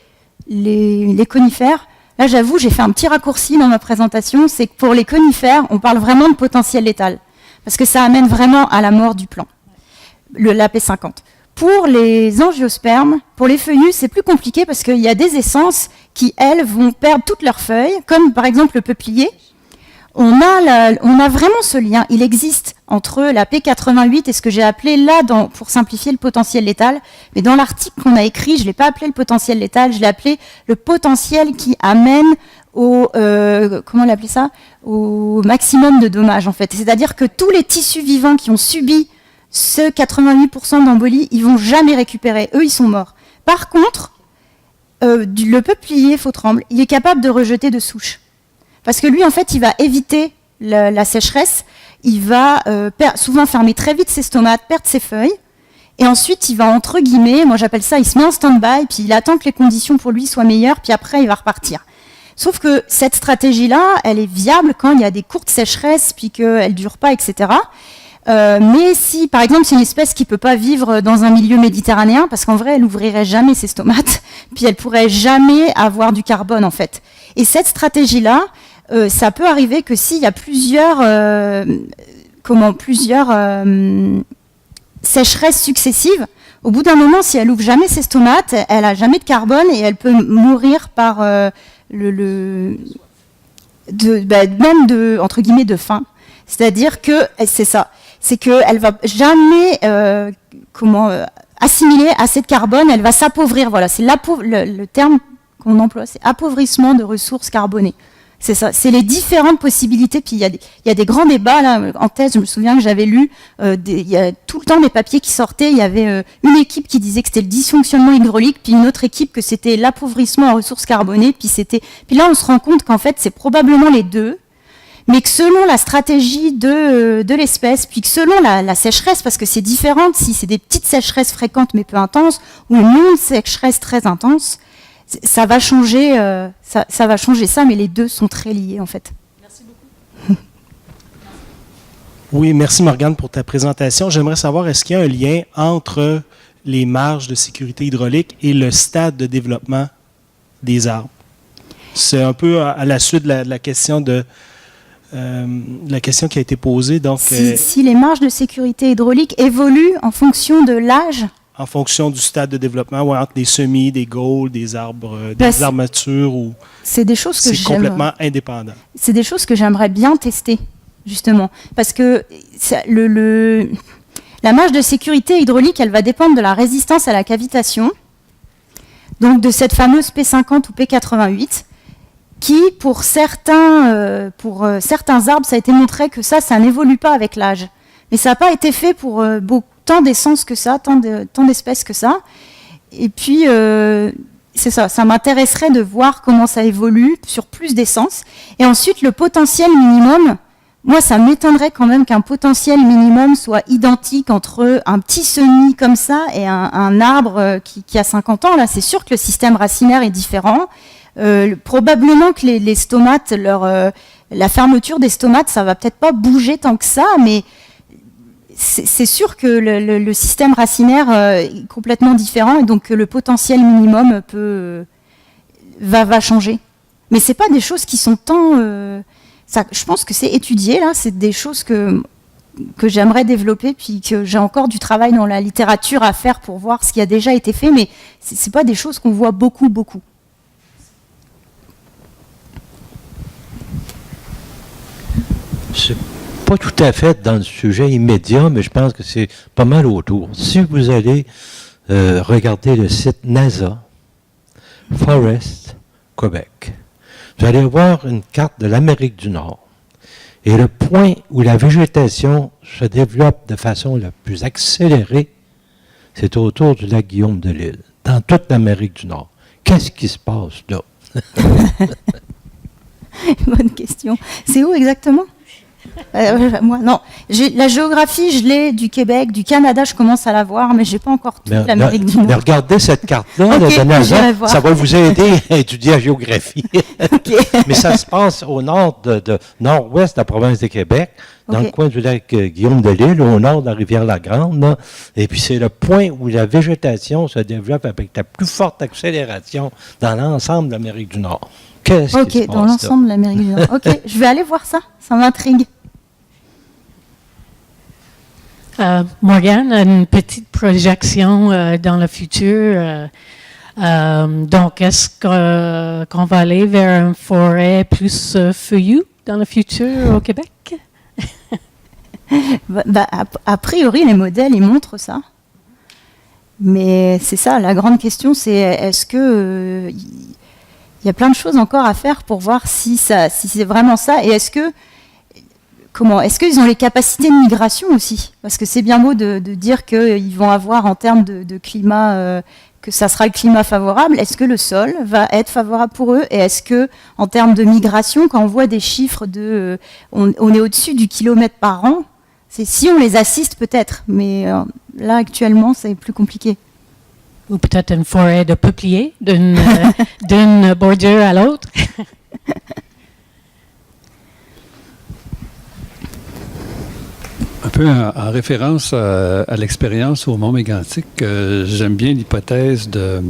conifères, là, j'avoue, j'ai fait un petit raccourci dans ma présentation, c'est que pour les conifères, on parle vraiment de potentiel létal, parce que ça amène vraiment à la mort du plant, l'AP50. Pour les angiospermes, pour les feuillus, c'est plus compliqué parce qu'il y a des essences qui, elles, vont perdre toutes leurs feuilles, comme par exemple le peuplier. On a vraiment ce lien. Il existe entre la P88 et ce que j'ai appelé là, pour simplifier, le potentiel létal. Mais dans l'article qu'on a écrit, je ne l'ai pas appelé le potentiel létal, je l'ai appelé le potentiel qui amène au maximum de dommages, en fait. C'est-à-dire que tous les tissus vivants qui ont subi ce 88% d'embolie, ils vont jamais récupérer. Eux, ils sont morts. Par contre, le peuplier faux-tremble, il est capable de rejeter de souches. Parce que lui, en fait, il va éviter la sécheresse. Il va souvent fermer très vite ses stomates, perdre ses feuilles. Et ensuite, il va, entre guillemets, moi j'appelle ça, il se met en stand-by, puis il attend que les conditions pour lui soient meilleures, puis après, il va repartir. Sauf que cette stratégie-là, elle est viable quand il y a des courtes sécheresses, puis qu'elle ne dure pas, etc. Mais si, par exemple, c'est une espèce qui ne peut pas vivre dans un milieu méditerranéen, parce qu'en vrai, elle n'ouvrirait jamais ses stomates, puis elle ne pourrait jamais avoir du carbone, en fait. Et cette stratégie-là, ça peut arriver que s'il y a plusieurs sécheresses successives, au bout d'un moment, si elle ouvre jamais ses stomates, elle a jamais de carbone et elle peut mourir par entre guillemets de faim. C'est-à-dire que c'est ça, c'est qu'elle va jamais assimiler assez de carbone, elle va s'appauvrir. Voilà, c'est le terme qu'on emploie, c'est appauvrissement de ressources carbonées. C'est ça, c'est les différentes possibilités. Puis il y a des grands débats là en thèse. Je me souviens que j'avais lu, il y a tout le temps des papiers qui sortaient. Il y avait une équipe qui disait que c'était le dysfonctionnement hydraulique, puis une autre équipe que c'était l'appauvrissement en ressources carbonées. Puis là on se rend compte qu'en fait c'est probablement les deux, mais que selon la stratégie de l'espèce, puis que selon la sécheresse, parce que c'est différent si c'est des petites sécheresses fréquentes mais peu intenses, ou une longue sécheresse très intense. Ça va changer, ça va changer ça, mais les deux sont très liés en fait. Merci beaucoup. Oui, merci Morgane pour ta présentation. J'aimerais savoir, est-ce qu'il y a un lien entre les marges de sécurité hydraulique et le stade de développement des arbres? C'est un peu à la suite de la question la question qui a été posée. Donc, si les marges de sécurité hydraulique évoluent en fonction de l'âge, en fonction du stade de développement, ou entre des semis, des gaules, des arbres matures, ou c'est des choses que c'est complètement indépendant. C'est des choses que j'aimerais bien tester, justement, parce que la marge de sécurité hydraulique, elle va dépendre de la résistance à la cavitation, donc de cette fameuse P50 ou P88, qui, pour certains arbres, ça a été montré que ça n'évolue pas avec l'âge. Mais ça n'a pas été fait pour tant d'essences que ça, tant d'espèces que ça. Et puis, c'est ça m'intéresserait de voir comment ça évolue sur plus d'essences. Et ensuite, le potentiel minimum, moi, ça m'étonnerait quand même qu'un potentiel minimum soit identique entre un petit semis comme ça et un arbre qui a 50 ans. Là, c'est sûr que le système racinaire est différent. Probablement que les stomates, la fermeture des stomates, ça va peut-être pas bouger tant que ça, mais c'est sûr que le système racinaire est complètement différent et donc le potentiel minimum va changer. Mais c'est pas des choses qui sont tant... je pense que c'est étudié, là, c'est des choses que j'aimerais développer, puis que j'ai encore du travail dans la littérature à faire pour voir ce qui a déjà été fait, mais c'est pas des choses qu'on voit beaucoup. C'est pas tout à fait dans le sujet immédiat, mais je pense que c'est pas mal autour. Si vous allez regarder le site NASA, Forest, Québec, vous allez voir une carte de l'Amérique du Nord. Et le point où la végétation se développe de façon la plus accélérée, c'est autour du lac Guillaume de l'Île, dans toute l'Amérique du Nord. Qu'est-ce qui se passe là? Bonne question. C'est où exactement? Moi, non. La géographie, je l'ai du Québec, du Canada, je commence à la voir, mais j'ai pas encore toute l'Amérique du Nord. Mais regardez cette carte-là, okay, ça va vous aider à étudier la géographie. Okay. Mais ça se passe au nord nord-ouest de la province de Québec, dans le coin du lac Guillaume de l'Île, au nord de la rivière La-Grande. Là. Et puis c'est le point où la végétation se développe avec la plus forte accélération dans l'ensemble de l'Amérique du Nord. Qu'est-ce qui se passe dans l'ensemble de l'Amérique du Nord. Ok, je vais aller voir ça m'intrigue. Morgane a une petite projection dans le futur. Donc, est-ce qu'on va aller vers une forêt plus feuillue dans le futur au Québec? A priori, les modèles, ils montrent ça. Mais c'est ça, la grande question, c'est est-ce que... il y a plein de choses encore à faire pour voir si c'est vraiment ça. Et est-ce qu'ils ont les capacités de migration aussi? Parce que c'est bien beau de dire qu'ils vont avoir en termes de climat, que ça sera le climat favorable. Est-ce que le sol va être favorable pour eux? Et est-ce que, en termes de migration, quand on voit des chiffres on est au-dessus du kilomètre par an, c'est si on les assiste peut-être. Mais là, actuellement, c'est plus compliqué. Ou peut-être une forêt de peupliers d'une bordure à l'autre. Un peu en référence à l'expérience au Mont Mégantic, j'aime bien l'hypothèse de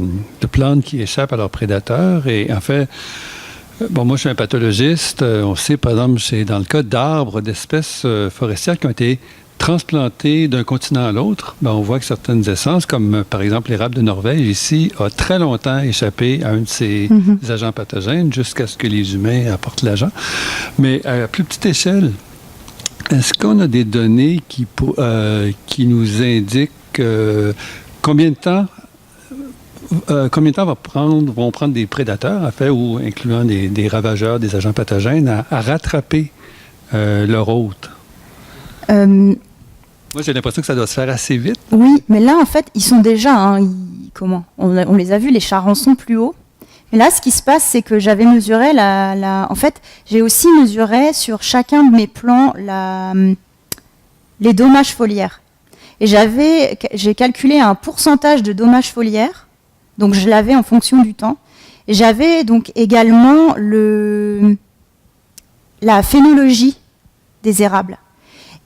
plantes qui échappent à leurs prédateurs. Et en fait, moi je suis un pathologiste. On sait, par exemple, c'est dans le cas d'arbres, d'espèces forestières qui ont été transplantées d'un continent à l'autre. On voit que certaines essences, comme par exemple l'érable de Norvège, ici, a très longtemps échappé à un de ces agents pathogènes jusqu'à ce que les humains apportent l'agent. Mais à plus petite échelle, est-ce qu'on a des données qui nous indiquent combien de temps vont prendre des prédateurs, en fait, ou incluant des ravageurs, des agents pathogènes, à rattraper leur hôte? Moi, j'ai l'impression que ça doit se faire assez vite. Oui, mais là, en fait, ils sont déjà... hein, on les a vus, les charançons plus haut. Mais là, ce qui se passe, c'est que j'avais mesuré en fait, j'ai aussi mesuré sur chacun de mes plants les dommages foliaires. Et j'ai calculé un pourcentage de dommages foliaires. Donc, je l'avais en fonction du temps. Et j'avais donc également la phénologie des érables.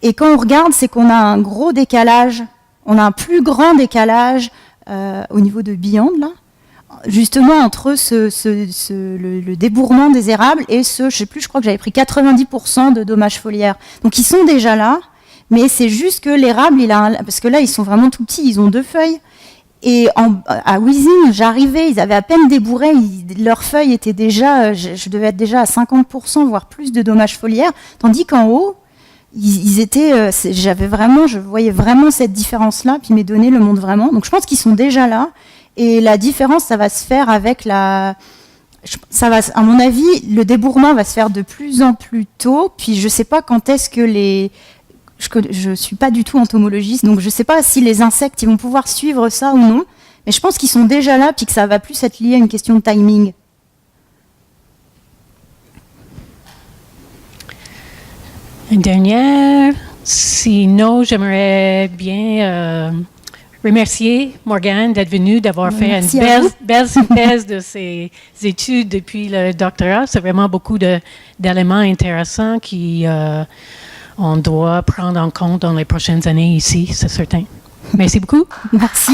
Et quand on regarde, c'est qu'on a un gros décalage, on a un plus grand décalage au niveau de Beyond, là, justement entre le débourrement des érables et je sais plus, je crois que j'avais pris 90% de dommages foliaires. Donc ils sont déjà là, mais c'est juste que l'érable, parce que là, ils sont vraiment tout petits, ils ont 2 feuilles. Et à Wheezing, j'arrivais, ils avaient à peine débourré, leurs feuilles étaient déjà, je devais être déjà à 50%, voire plus de dommages foliaires, tandis qu'en haut, ils étaient, je voyais vraiment cette différence-là, puis mes données le montrent vraiment. Donc je pense qu'ils sont déjà là, et la différence, ça va se faire avec à mon avis, le débourrement va se faire de plus en plus tôt, puis je sais pas quand est-ce que je suis pas du tout entomologiste, donc je sais pas si les insectes, ils vont pouvoir suivre ça ou non, mais je pense qu'ils sont déjà là, puis que ça va plus être lié à une question de timing. Une dernière. Sinon, j'aimerais bien remercier Morgane d'être venue, d'avoir fait Merci une belle synthèse de ses études depuis le doctorat. C'est vraiment beaucoup d'éléments intéressants qu'on doit prendre en compte dans les prochaines années ici, c'est certain. Merci beaucoup. Merci.